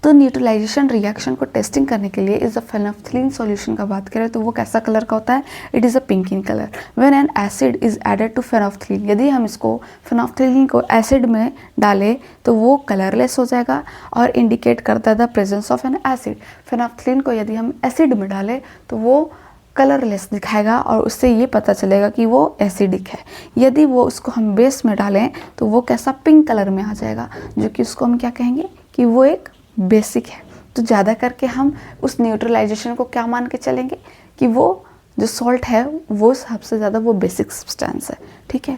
तो न्यूट्रलाइजेशन रिएक्शन को टेस्टिंग करने के लिए इस फेनोफ्थलीन सॉल्यूशन का बात करें तो वो कैसा कलर का होता है? It is a pink in colour. When an acid is added to phenolphthalein, यदि हम इसको फेनोफ्थलीन को एसिड में डालें तो वो कलरलेस हो जाएगा और इंडिकेट करता है the presence of an acid. Phenolphthalein को यदि हम एसिड में डालें तो वो कलरलेस दिखाएगा और उससे ये पता चलेगा कि वो एसिडिक है। यदि वो उसको हम बेस में डालें तो वो कैसा? पिंक कलर में आ जाएगा, जो कि उसको हम क्या कहेंगे कि वो एक बेसिक है। तो ज़्यादा करके हम उस न्यूट्रलाइजेशन को क्या मान के चलेंगे कि वो जो सॉल्ट है वो सबसे ज़्यादा वो बेसिक सब्सटेंस है। ठीक है,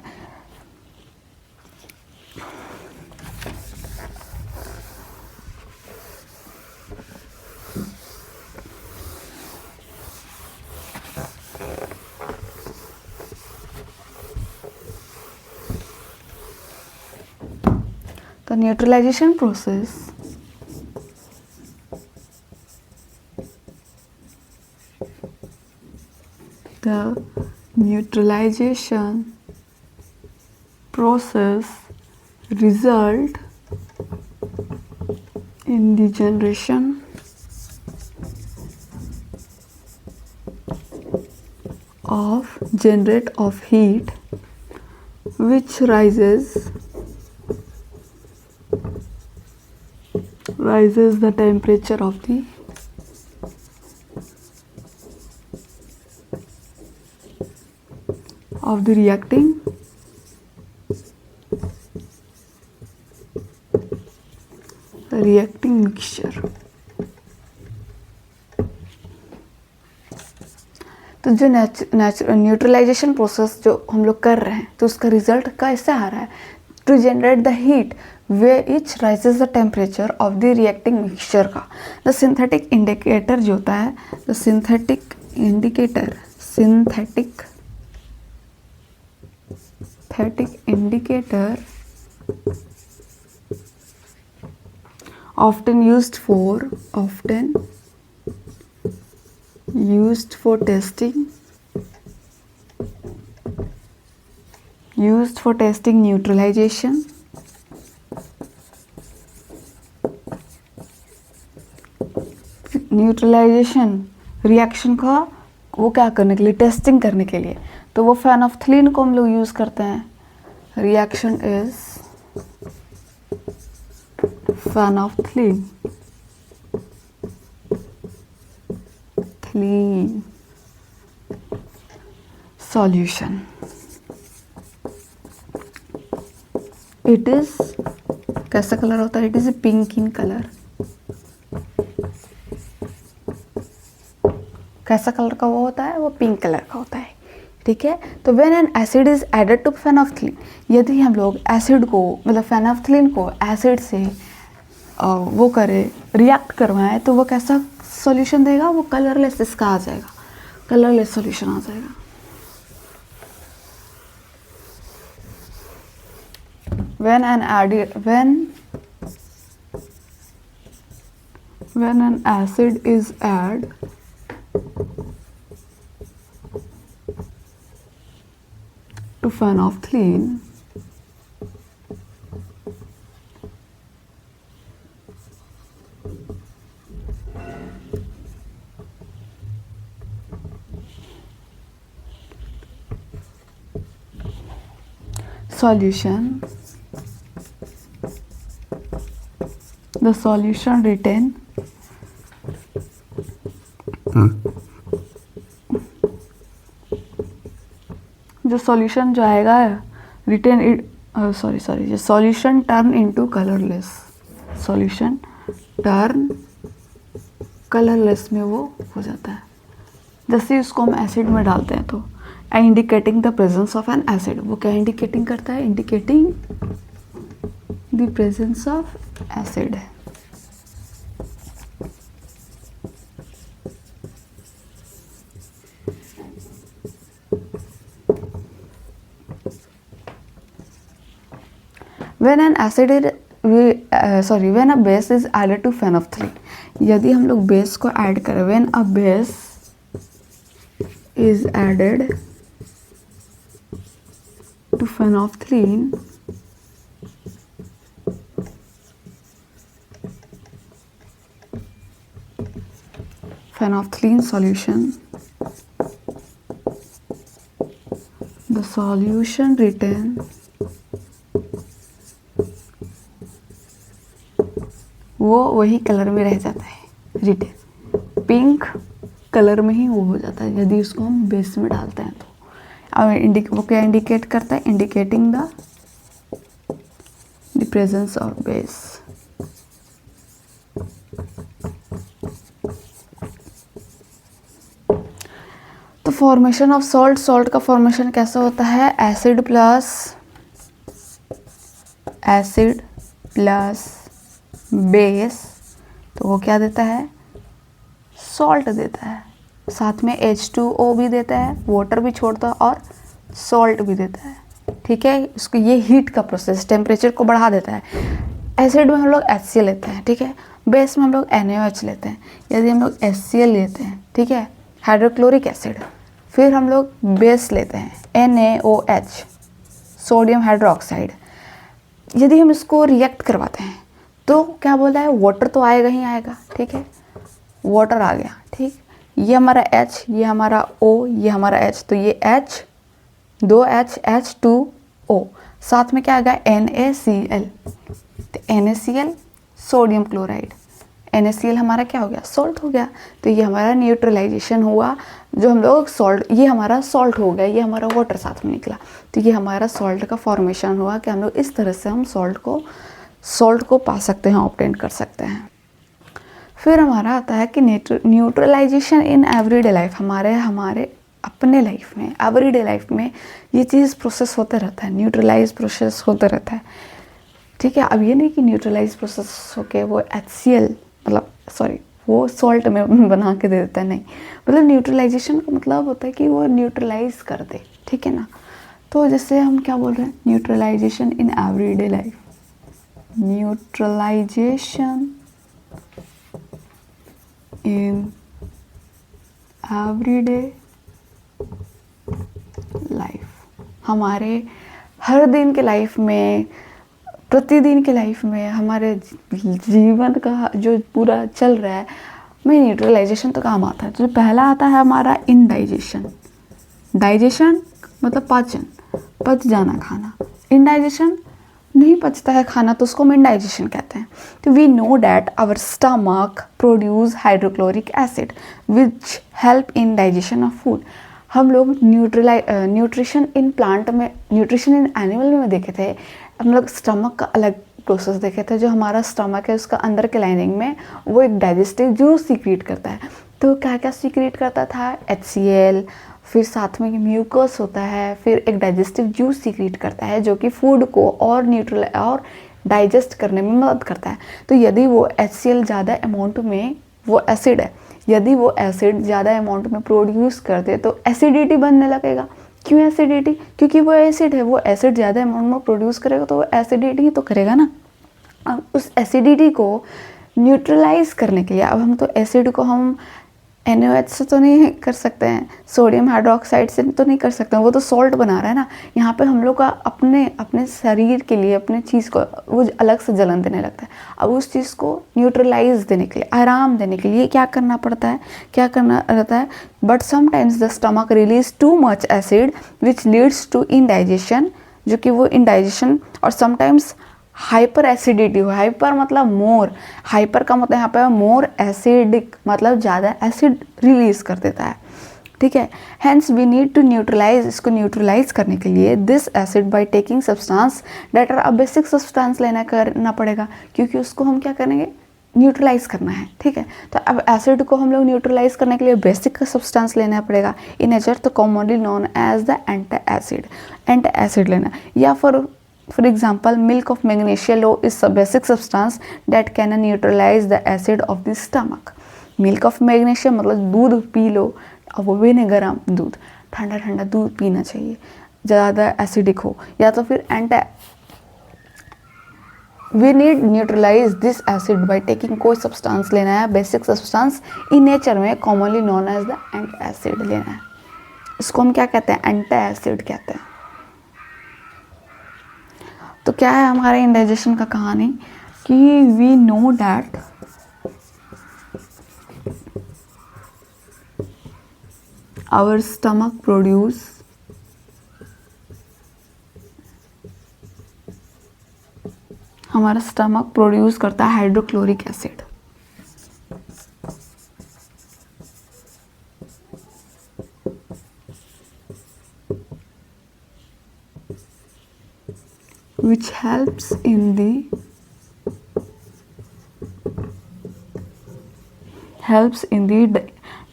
the neutralization process result in the generation of heat which rises the temperature of the reacting mixture। तो जो न्यूट्रलाइजेशन प्रोसेस जो हम लोग कर रहे हैं तो उसका रिजल्ट कैसे आ रहा है, to generate the heat which raises the temperature of the reacting mixture का। द सिंथेटिक इंडिकेटर जो होता है, the synthetic indicator often used for testing neutralization, reaction का वो क्या करने के लिए, टेस्टिंग करने के लिए, तो वो फेनोल्फथलीन को हम लोग यूज़ करते हैं। Reaction is phenolphthalein solution. It is कैसा कलर होता है, it is a pink in colour. कैसा कलर का वो होता है, वो पिंक कलर का होता है, ठीक है। तो when an acid is added to phenolphthalein, यदि हम लोग एसिड को मतलब फेनोल्फथलीन को एसिड से वो करें, रिएक्ट करवाएं, तो वो कैसा सॉल्यूशन देगा, वो कलरलेस इसका आ जाएगा, कलरलेस सॉल्यूशन आ जाएगा। when an acid is added to phenolphthalein, the solution written जो सॉल्यूशन जो आएगा रिटेन जो solution turn into colourless, solution turn colourless में वो हो जाता है। जैसे उसको हम एसिड में डालते हैं तो indicating the presence of an acid, वो क्या इंडिकेटिंग करता है, indicating the presence of acid. when a base is added to phenolphthalein, यदि हम लोग बेस को ऐड करें, when a base is added to phenolphthalein, solution, the solution written वो वही कलर में रह जाता है, रिटेन पिंक कलर में ही वो हो जाता है यदि उसको हम बेस में डालते हैं तो। अब वो क्या इंडिकेट करता है, indicating the presence of base. तो फॉर्मेशन ऑफ सॉल्ट का फॉर्मेशन कैसा होता है, एसिड प्लस बेस, तो वो क्या देता है, सॉल्ट देता है, साथ में H2O भी देता है, वाटर भी छोड़ता है और सॉल्ट भी देता है, ठीक है। उसको ये हीट का प्रोसेस टेम्परेचर को बढ़ा देता है। एसिड में हम लोग HCl लेते हैं, ठीक है, बेस में हम लोग NaOH लेते हैं। यदि हम लोग HCl लेते हैं, ठीक है, हाइड्रोक्लोरिक एसिड, फिर हम लोग बेस लेते हैं NaOH, सोडियम हाइड्रोक्साइड, यदि हम इसको रिएक्ट करवाते हैं तो क्या बोला है, वाटर तो आएगा ही आएगा, ठीक है, वाटर आ गया, ठीक, ये हमारा H, ये हमारा O, ये हमारा H, तो ये H, 2H, H2O, साथ में क्या आ गया NaCl, तो NaCl सोडियम क्लोराइड, NaCl हमारा क्या हो गया, सॉल्ट हो गया। तो ये हमारा न्यूट्रलाइजेशन हुआ, जो हम लोग सॉल्ट, ये हमारा सॉल्ट हो गया, ये हमारा वाटर साथ में निकला, तो ये हमारा सॉल्ट का फॉर्मेशन हुआ कि हम लोग इस तरह से हम सॉल्ट को पा सकते हैं, ऑब्टेन कर सकते हैं। फिर हमारा आता है कि न्यूट्रलाइजेशन इन एवरीडे लाइफ, हमारे अपने लाइफ में, एवरीडे लाइफ में ये चीज़ प्रोसेस होते रहता है, न्यूट्रलाइज प्रोसेस होता रहता है, ठीक है। अब ये नहीं कि न्यूट्रलाइज प्रोसेस होके वो HCl मतलब सॉरी वो सॉल्ट में बना के दे देता है, नहीं, मतलब न्यूट्रलाइजेशन का मतलब होता है कि वो न्यूट्रलाइज कर दे, ठीक है ना। तो जैसे हम क्या बोल रहे हैं, neutralization in everyday life, neutralization in everyday life, हमारे हर दिन के लाइफ में, प्रतिदिन के लाइफ में, हमारे जीवन का जो पूरा चल रहा है में न्यूट्रलाइजेशन तो काम आता है। जो पहला आता है हमारा इनडाइजेशन, डाइजेशन मतलब पाचन, पच जाना खाना, इनडाइजेशन नहीं पचता है खाना तो उसको हम इनडाइजेशन कहते हैं। तो we know that our stomach produce hydrochloric acid which help in digestion of food. हम लोग न्यूट्रिशन इन प्लांट में, न्यूट्रिशन इन एनिमल में देखे थे, हम लोग स्टमक का अलग प्रोसेस देखे थे। जो हमारा स्टमक है उसका अंदर के लाइनिंग में वो एक डाइजेस्टिव जूस सीक्रेट करता है। तो क्या क्या सीक्रेट करता था, HCl, फिर साथ में म्यूकस होता है, फिर एक डाइजेस्टिव जूस सीक्रेट करता है जो कि फूड को और डाइजेस्ट करने में मदद करता है। तो यदि वो HCl ज़्यादा अमाउंट में, वो एसिड है, यदि वो एसिड ज़्यादा अमाउंट में प्रोड्यूस कर दे तो एसिडिटी बनने लगेगा। क्यों एसिडिटी? क्योंकि वो एसिड है, वो एसिड ज़्यादा अमाउंट में प्रोड्यूस करेगा तो वो एसिडिटी ही तो करेगा ना। अब उस एसिडिटी को न्यूट्रलाइज करने के लिए, अब हम तो एसिड को हम NaOH से तो नहीं कर सकते हैं, सोडियम हाइड्रोक्साइड से तो नहीं कर सकते हैं, वो तो सॉल्ट बना रहा है ना। यहाँ पे हम लोग का अपने शरीर के लिए, अपने चीज़ को वो अलग से जलन देने लगता है। अब उस चीज़ को न्यूट्रलाइज देने के लिए, आराम देने के लिए क्या करना पड़ता है, क्या करना रहता है, but sometimes the stomach release too much acid which leads to indigestion, जो कि वो इनडाइजेशन, और समटाइम्स हाइपर एसिडिटी हो। हाइपर मतलब मोर, हाइपर का मतलब यहाँ पे मोर एसिडिक, मतलब ज़्यादा एसिड रिलीज कर देता है, ठीक है। Hence we need to neutralize, इसको न्यूट्रलाइज करने के लिए this acid by taking substance that are, अब बेसिक सब्सटेंस करना पड़ेगा क्योंकि उसको हम क्या करेंगे, न्यूट्रलाइज करना है, ठीक है। तो अब एसिड को हम लोग न्यूट्रलाइज करने के लिए बेसिक सब्सटेंस लेना पड़ेगा इन नेचर, तो commonly known as the anti acid लेना, या For example, milk of magnesia low is a basic substance that can neutralize the acid of the stomach. Milk of magnesia मतलब दूध P low, अब वो भी नहीं गर्म दूध, ठंडा ठंडा दूध पीना चाहिए, ज़्यादा एसिडिक हो, या तो फिर we need neutralize this acid by taking कोई सब्सटेंस लेना है, बेसिक सब्सटेंस इन नेचर में commonly known as the anti acid लेना है। इसको हम क्या कहते हैं, एंटी एसिड कहते हैं। तो क्या है हमारे इंडाइजेशन का कहानी कि we know that our stomach produce हमारा स्टमक प्रोड्यूस करता है hydrochloric acid, which helps in the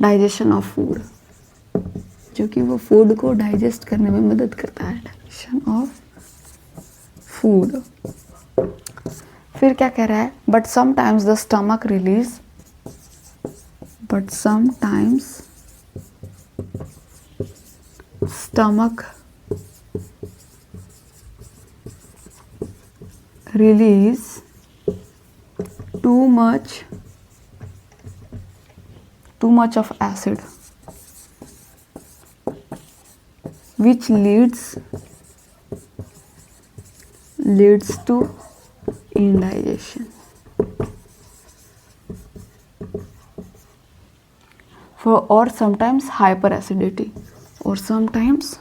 digestion of food, जो कि वो फूड को डाइजेस्ट करने में मदद करता है, डाइजेशन ऑफ फूड। फिर क्या कह रहा है, but sometimes the stomach release too much of acid which leads to indigestion or sometimes hyperacidity or sometimes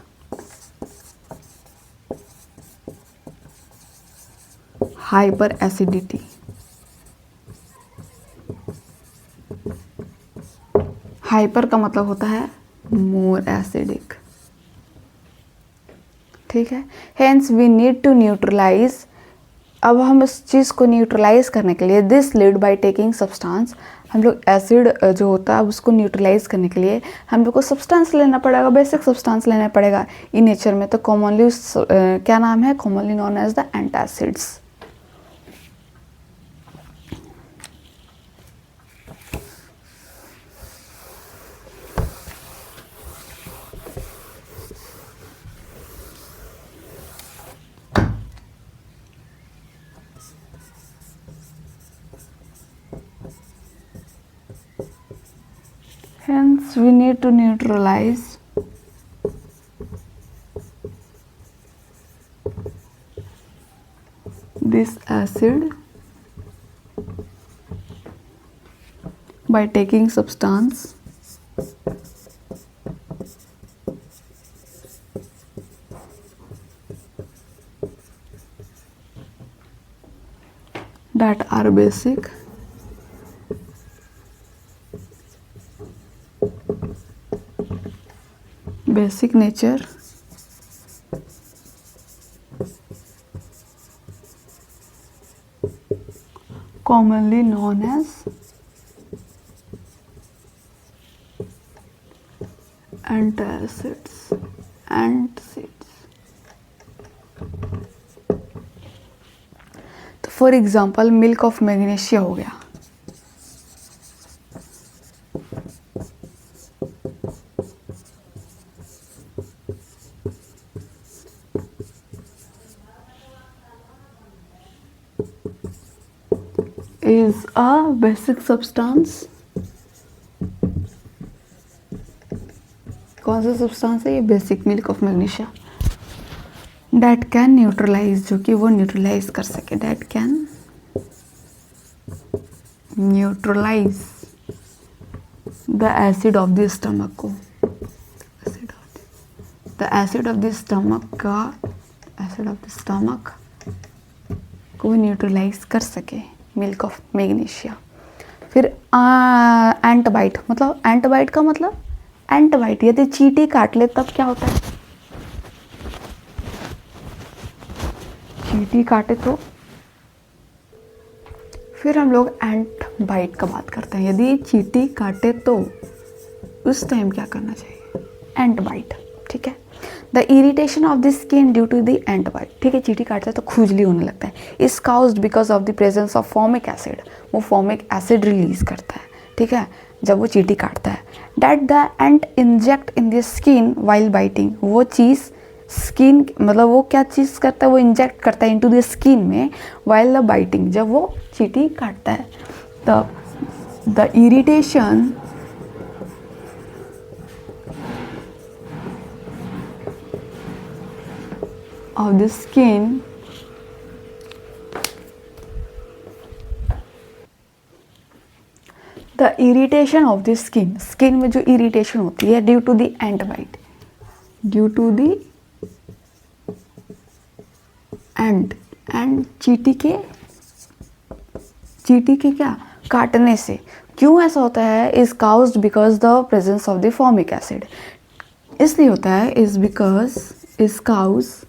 hyper acidity. Hyper का मतलब होता है मोर एसिडिक, ठीक है। Hence we need to neutralize अब हम इस चीज़ को न्यूट्रलाइज करने के लिए this lead by taking substance, हम लोग एसिड जो होता है उसको न्यूट्रलाइज करने के लिए हम लोग को सब्सटेंस लेना पड़ेगा, बेसिक सब्सटेंस लेना पड़ेगा इन नेचर में। तो कॉमनली क्या नाम है, commonly known as the antacids. Hence we need to neutralize this acid by taking substance that are basic nature commonly known as antacids। तो for example milk of magnesia हो गया, is a basic substance। कौन सा substance है ये, basic milk of magnesia. That can neutralize, जो कि वो न्यूट्रलाइज कर सके, that can neutralize the acid of the stomach को, the acid of the stomach का, एसिड ऑफ द स्टमक को न्यूट्रलाइज कर सके मिल्क ऑफ मैग्नीशिया। फिर एंटबाइट, मतलब एंटबाइट का मतलब एंटबाइट, यदि चींटी काट ले तब क्या होता है, चींटी काटे तो फिर हम लोग एंट बाइट का बात करते हैं। यदि चींटी काटे तो उस टाइम क्या करना चाहिए, एंट बाइट, ठीक है। The irritation of the skin due to the ant bite, ठीक है, चींटी काटता है तो खुजली होने लगता है, is caused because of the presence of formic acid, वो फॉर्मिक एसिड रिलीज करता है, ठीक है, जब वो चींटी काटता है। That the ant inject in the skin while biting, वो चीज़ स्किन, मतलब वो क्या चीज़ करता है, वो इंजेक्ट करता है इनटू द स्किन में वाइल द बाइटिंग, जब वो चींटी काटता है। The irritation of the skin the irritation of the skin में जो irritation होती है due to the ant bite, due to the ant चींटी के क्या काटने से, क्यों ऐसा होता है, is caused because the presence of the formic acid, इसलिए होता है is because is caused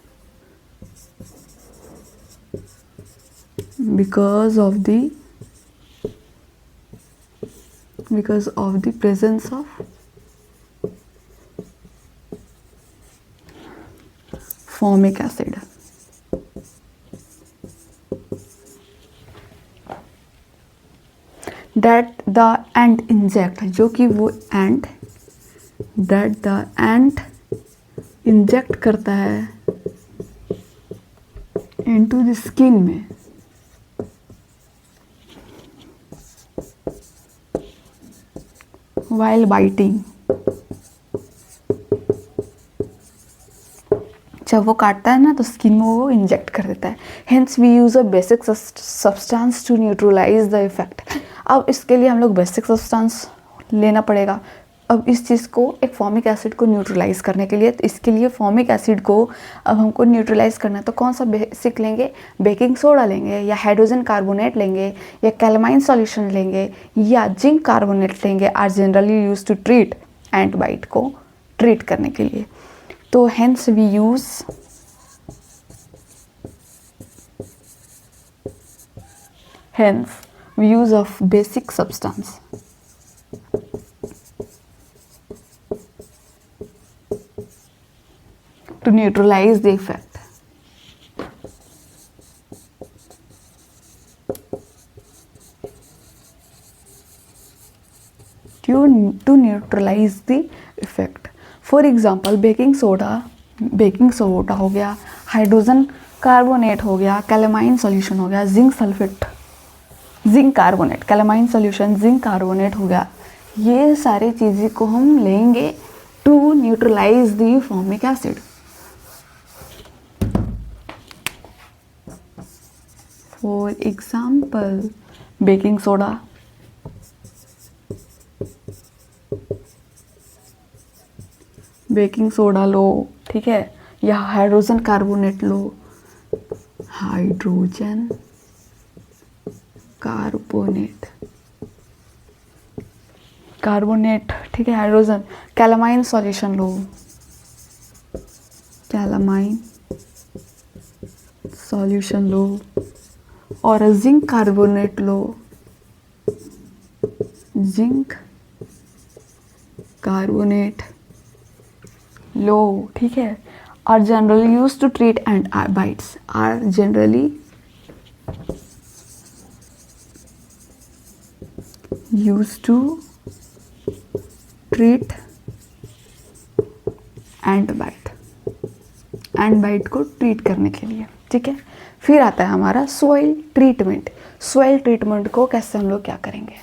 because of the presence of formic acid। that the ant inject, जो कि वो ant, that the ant inject करता है into the skin में, while biting, जब वो काटता है ना तो स्किन में वो इंजेक्ट कर देता है। Hence we use a basic substance to neutralize the effect. अब इसके लिए हम लोग बेसिक सब्सटेंस लेना पड़ेगा। अब इस चीज़ को, एक फॉर्मिक एसिड को न्यूट्रलाइज करने के लिए, तो इसके लिए फॉर्मिक एसिड को अब हमको न्यूट्रलाइज करना है तो कौन सा बेसिक लेंगे, बेकिंग सोडा लेंगे या हाइड्रोजन कार्बोनेट लेंगे या कैलमाइन सॉल्यूशन लेंगे या जिंक कार्बोनेट लेंगे, are generally use to treat ant bite को ट्रीट करने के लिए। तो hence we use Hence, we use of basic substance to neutralize the effect. To neutralize the effect. For example, baking soda हो गया, hydrogen carbonate हो गया, calamine solution हो गया, zinc sulphate, zinc carbonate, calamine solution, zinc carbonate हो गया। ये सारी चीज़ें को हम लेंगे to neutralize the formic acid. For example, baking soda, लो, ठीक है, या हाइड्रोजन कार्बोनेट लो, हाइड्रोजन कार्बोनेट, ठीक है, हाइड्रोजन, कैलामाइन सॉल्यूशन लो, कैलामाइन सॉल्यूशन लो, और जिंक कार्बोनेट लो, जिंक कार्बोनेट लो, ठीक है, are generally use to treat ant bites, are generally use to treat ant bite को ट्रीट करने के लिए, ठीक है। फिर आता है हमारा सॉइल ट्रीटमेंट। सॉइल ट्रीटमेंट को कैसे हम लोग क्या करेंगे।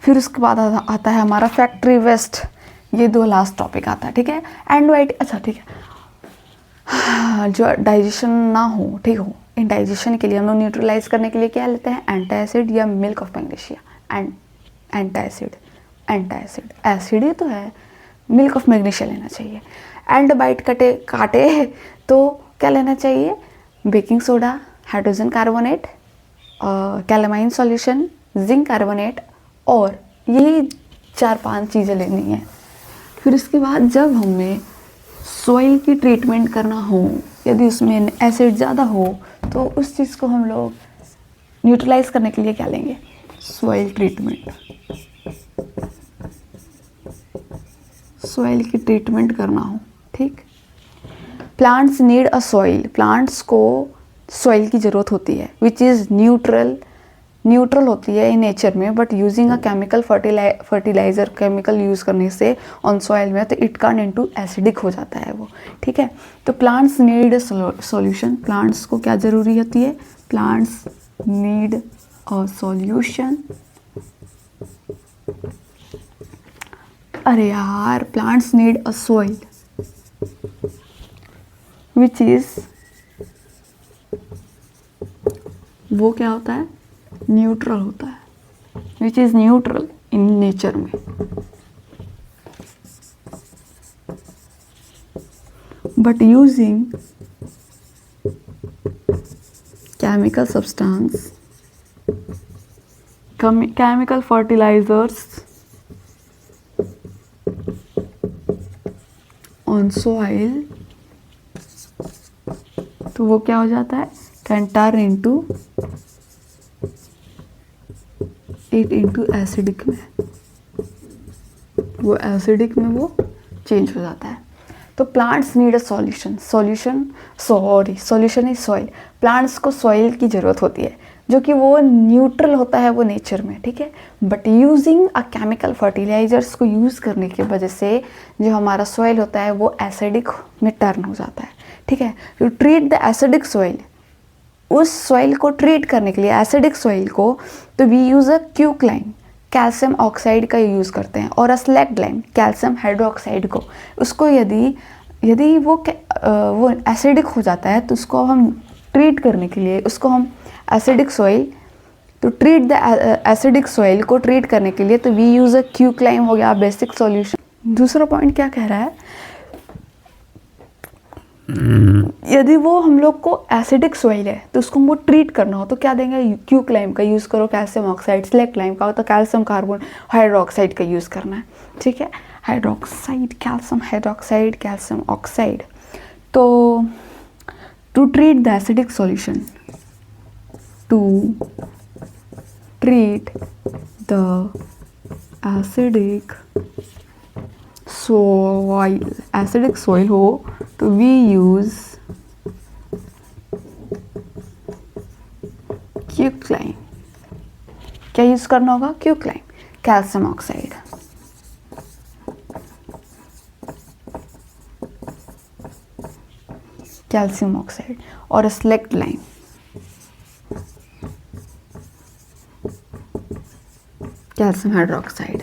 फिर उसके बाद आता है हमारा फैक्ट्री वेस्ट। ये दो लास्ट टॉपिक आता है, ठीक है। एंड वाइट, अच्छा ठीक है, जो डाइजेशन ना हो, ठीक हो, इन डाइजेशन के लिए हम लोग न्यूट्रलाइज करने के लिए क्या लेते हैं, एंटासिड या milk of magnesia. Antacid acid ही तो है, मिल्क ऑफ मैग्नीशिया लेना चाहिए। एंड बाइट काटे तो क्या लेना चाहिए, baking soda, hydrogen carbonate, calamine solution, zinc carbonate, और यही 4-5 चीज़ें लेनी है। फिर इसके बाद जब हमें सॉइल की ट्रीटमेंट करना हो, यदि उसमें एसिड ज़्यादा हो, तो उस चीज़ को हम लोग न्यूट्रलाइज करने के लिए क्या लेंगे, सॉइल ट्रीटमेंट। सॉइल की ट्रीटमेंट करना हो, ठीक। Plants need a soil, plants को सॉइल की ज़रूरत होती है, विच इज़ न्यूट्रल होती है इन नेचर में, but using a chemical fertiliser, chemical use करने से ऑन सॉइल में, तो इट टर्न इनटू एसिडिक हो जाता है वो, ठीक है। तो plants need a solution, plants को क्या ज़रूरी होती है, प्लांट्स नीड अ सॉल्यूशन। अरे यार, plants need a soil which is, वो क्या होता है, न्यूट्रल होता है, which is neutral in nature में। But using chemical substance, chemical fertilizers on soil, तो वो क्या हो जाता है, can turn into it into acidic में, वो एसिडिक में वो चेंज हो जाता है। तो plants need a solution is soil. Plants को सॉइल की ज़रूरत होती है, जो कि वो न्यूट्रल होता है वो नेचर में, ठीक है। But using a chemical fertilizers को यूज़ करने की वजह से जो हमारा सॉइल होता है वो एसिडिक में टर्न हो जाता है, ठीक है। To treat the acidic soil, उस सॉइल को ट्रीट करने के लिए, एसिडिक सॉइल को, तो we use a quicklime, calcium oxide का यूज़ करते हैं, और अ स्लैक्लाइन, कैल्शियम हाइड्रोक्साइड को। उसको यदि वो एसिडिक हो जाता है, तो उसको हम ट्रीट करने के लिए, उसको हम एसिडिक सॉइल, तो ट्रीट द एसिडिक सॉइल को ट्रीट करने के लिए, तो वी यूज़ अ क्यूक्लाइन, हो गया बेसिक सॉल्यूशन। दूसरा पॉइंट क्या कह रहा है, यदि वो हम लोग को एसिडिक सॉइल है, तो उसको हमको ट्रीट करना हो, तो क्या देंगे, क्यूक्लाइम का यूज़ करो, कैल्शियम ऑक्साइड, स्लैक्लाइम का हो तो कैल्शियम कार्बन हाइड्रोक्साइड का यूज़ करना है, ठीक है। Hydroxide, calcium hydroxide, calcium oxide. तो to treat the acidic solution, to treat the acidic soil हो तो we use क्यूक्लाइन। क्या यूज करना होगा? क्यूक्लाइन, कैल्शियम ऑक्साइड। कैल्शियम ऑक्साइड और select line, calcium hydroxide.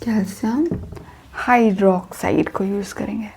Calcium hydroxide को यूज करेंगे,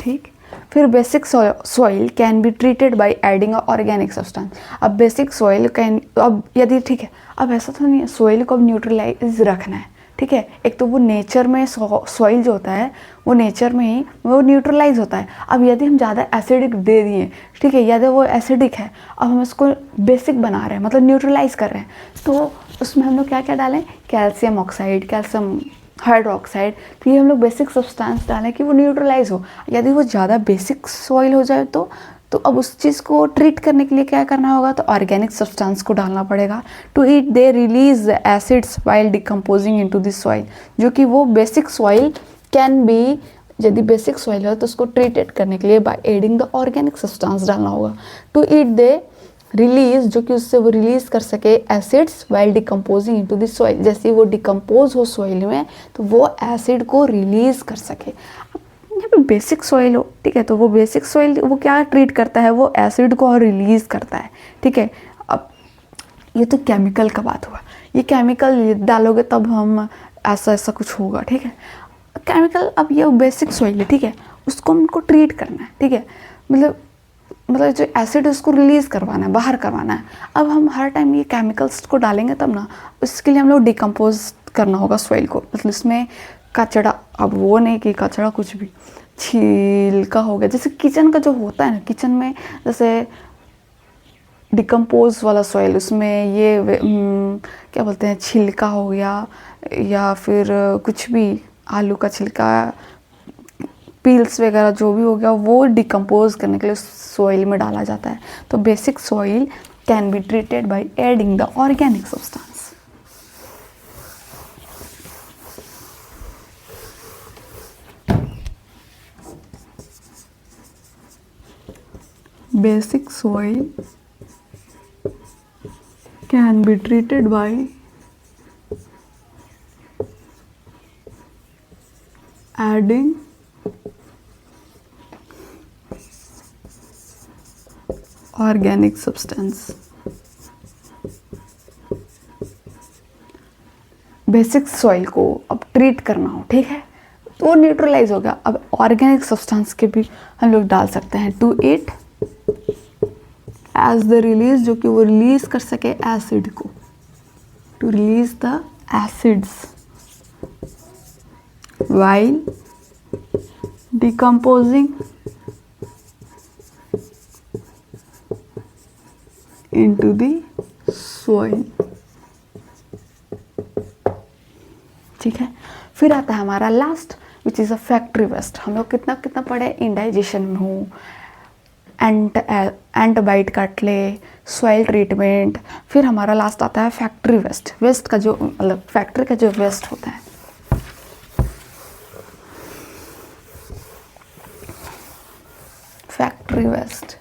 ठीक। फिर basic soil can be treated by adding organic substance. अब बेसिक सॉइल कैन, अब यदि ठीक है, अब ऐसा तो नहीं है सॉइल को अब न्यूट्रलाइज रखना है, ठीक है। एक तो वो नेचर में सॉइल जो होता है वो नेचर में ही वो न्यूट्रलाइज होता है। अब यदि हम ज़्यादा एसिडिक दे दिए, ठीक है, यदि वो एसिडिक है, अब हम इसको बेसिक बना रहे हैं, मतलब न्यूट्रलाइज कर रहे हैं, तो उसमें हम लोग क्या क्या डालें? Calcium oxide, calcium hydroxide. तो ये हम लोग बेसिक सब्सटेंस डालें कि वो न्यूट्रलाइज हो। यदि वो ज़्यादा बेसिक सॉइल हो जाए तो अब उस चीज़ को ट्रीट करने के लिए क्या करना होगा? तो ऑर्गेनिक सब्सटेंस को डालना पड़ेगा। To it they release acids while decomposing into this soil, जो कि वो बेसिक सॉइल कैन बी, यदि बेसिक सॉइल है तो उसको ट्रीटेड करने के लिए by adding the organic substance डालना होगा। टू इट दे रिलीज, जो कि उससे वो रिलीज कर सके acids while decomposing into the soil, जैसे वो डिकम्पोज हो सॉइल में तो वो एसिड को रिलीज कर सके। यहाँ पे बेसिक सॉइल हो, ठीक है, तो वो बेसिक सॉइल वो क्या ट्रीट करता है? वो एसिड को और रिलीज करता है, ठीक है। अब ये तो केमिकल का बात हुआ, ये केमिकल डालोगे तब हम ऐसा कुछ होगा, ठीक है। केमिकल, अब ये बेसिक सॉइल है, ठीक है, उसको हमको ट्रीट करना है, ठीक है, मतलब जो एसिड है उसको रिलीज़ करवाना है, बाहर करवाना है। अब हम हर टाइम ये केमिकल्स को डालेंगे तब ना, उसके लिए हम लोग डिकम्पोज करना होगा सॉइल को, मतलब इसमें कचरा, अब वो नहीं कि कचरा कुछ भी, छिलका हो गया, जैसे किचन का जो होता है ना, किचन में जैसे डिकम्पोज वाला सॉइल, उसमें ये क्या बोलते हैं, छिलका हो गया या फिर कुछ भी, आलू का छिलका, पील्स वगैरह जो भी हो गया, वो डिकम्पोज करने के लिए सॉइल में डाला जाता है। तो basic soil can be treated by adding the organic substance. Basic soil can be treated by adding organic substance। Basic soil को अब ट्रीट करना हो, ठीक है, तो वो न्यूट्रलाइज हो गया। अब ऑर्गेनिक सब्सटेंस के भी हम लोग डाल सकते हैं to it as the release, जो कि वो रिलीज कर सके एसिड को, to release the acids while decomposing into the soil, ठीक है। फिर आता है हमारा last which is a factory waste. हम लोग कितना कितना पढ़े इंडाइजेशन में हूँ, एंटबाइट काट ले, सॉइल ट्रीटमेंट, फिर हमारा लास्ट आता है फैक्ट्री वेस्ट। वेस्ट का जो मतलब फैक्ट्री का जो वेस्ट होता है, factory waste,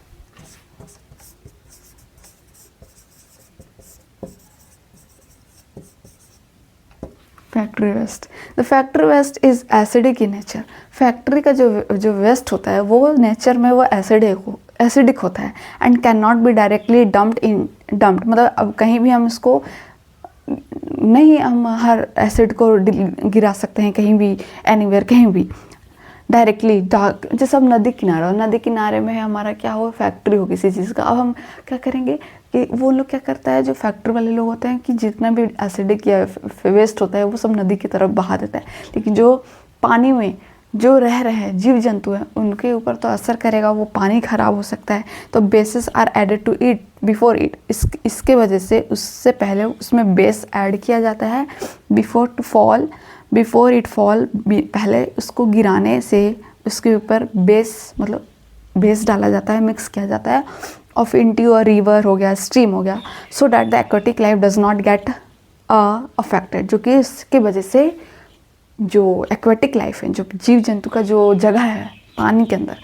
factory waste. The factory waste is acidic in nature. Factory का जो वेस्ट होता है वो नेचर में वो एसिडिक होता है and can not be directly dumped, मतलब अब कहीं भी हम इसको नहीं, हम हर एसिड को गिरा सकते हैं कहीं भी, एनीवेयर, कहीं भी डायरेक्टली। जैसे अब नदी किनारा हो, नदी किनारे में हमारा क्या हो, फैक्ट्री हो किसी चीज़ का, अब हम क्या करेंगे कि वो लोग क्या करता है, जो फैक्ट्री वाले लोग होते हैं कि जितना भी एसिडिक या वेस्ट होता है वो सब नदी की तरफ बहा देता है, लेकिन जो पानी में जो रह रहे हैं जीव जंतु हैं उनके ऊपर तो असर करेगा, वो पानी खराब हो सकता है। तो bases are added to it before it, इसके वजह से उससे पहले उसमें बेस ऐड किया जाता है, before to fall before it fall, पहले उसको गिराने से उसके ऊपर बेस, मतलब बेस डाला जाता है, मिक्स किया जाता है, ऑफ इनटू अ रिवर हो गया, स्ट्रीम हो गया, so that the aquatic life does not get affected, जो कि इसके वजह से जो एक्वेटिक लाइफ है, जो जीव जंतु का जो जगह है पानी के अंदर,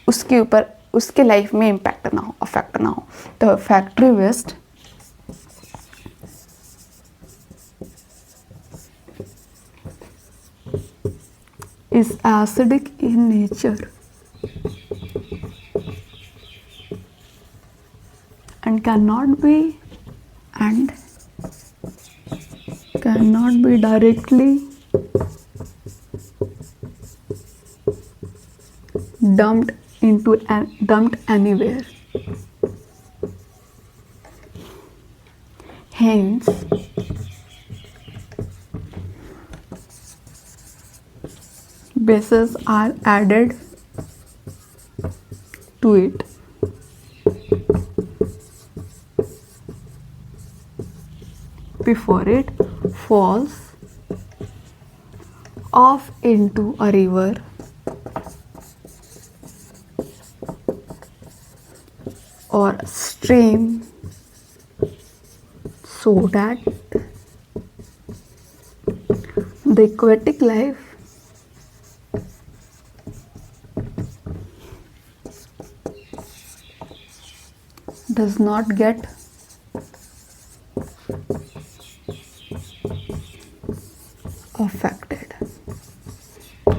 उसके ऊपर उसके लाइफ में इम्पैक्ट ना हो, अफेक्ट ना हो। तो factory waste is acidic in nature and cannot be directly dumped anywhere. Hence, bases are added to it. Before it falls off into a river or stream, so that the aquatic life does not get affected,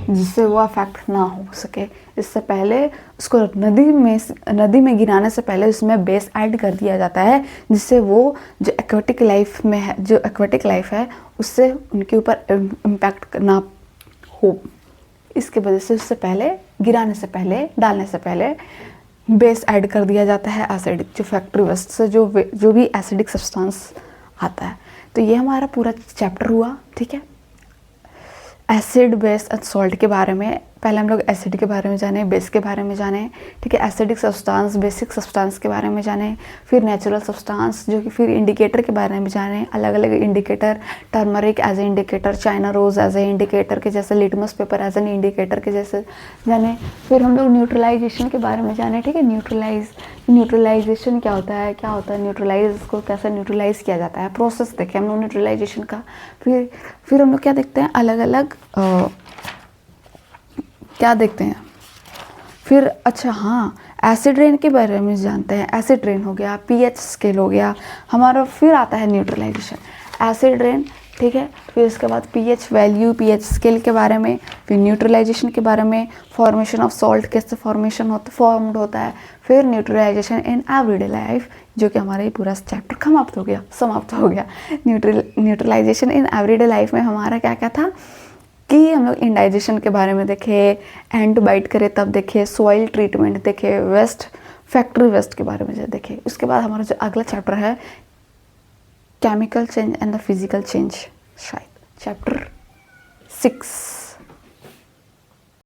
जिससे वो affect ना हो सके। इससे पहले उसको नदी में गिराने से पहले उसमें बेस ऐड कर दिया जाता है, जिससे वो जो एक्वेटिक लाइफ में है, जो एक्वेटिक लाइफ है, उससे उनके ऊपर इम्पैक्ट ना हो। इसके वजह से उससे पहले, गिराने से पहले, डालने से पहले बेस ऐड कर दिया जाता है एसिडिक, जो फैक्ट्री वेस्ट से जो भी एसिडिक सब्सटेंस आता है। तो ये हमारा पूरा चैप्टर हुआ, ठीक है। एसिड, बेस एंड सॉल्ट के बारे में पहले हम लोग एसिड के बारे में जाने, बेस के बारे में जाने, ठीक है। एसिडिक सब्सटेंस, बेसिक सब्सटेंस के बारे में जाने, फिर नेचुरल सब्सटेंस, जो कि फिर इंडिकेटर के बारे में जाने, अलग अलग indicator, turmeric as a indicator, china rose as a indicator के जैसे, litmus paper as an indicator के जैसे जाने। फिर हम लोग न्यूट्रलाइजेशन के बारे में जाने, ठीक है। न्यूट्रलाइजेशन क्या होता है, न्यूट्रलाइज को कैसे न्यूट्रलाइज किया जाता है, प्रोसेस देखें हम लोग न्यूट्रलाइजेशन का। फिर हम लोग क्या देखते हैं, अलग अलग क्या देखते हैं फिर। अच्छा हाँ, एसिड रेन के बारे में जानते हैं। एसिड रेन हो गया, पीएच स्केल हो गया हमारा। फिर आता है न्यूट्रलाइजेशन, एसिड रेन, ठीक है। फिर उसके बाद पीएच वैल्यू, पीएच स्केल के बारे में, फिर न्यूट्रलाइजेशन के बारे में, फॉर्मेशन ऑफ सॉल्ट कैसे फॉर्म्ड होता है, फिर न्यूट्रलाइजेशन इन एवरीडे लाइफ, जो कि हमारा ये पूरा चैप्टर समाप्त हो गया। न्यूट्रलाइजेशन इन एवरीडे लाइफ में हमारा क्या क्या था कि हम लोग इंडाइजेशन के बारे में देखे, एंड बाइट करे तब देखे, सॉइल ट्रीटमेंट देखे, फैक्ट्री वेस्ट के बारे में देखे। उसके बाद हमारा जो अगला चैप्टर है chemical change and the physical change, शायद चैप्टर 6।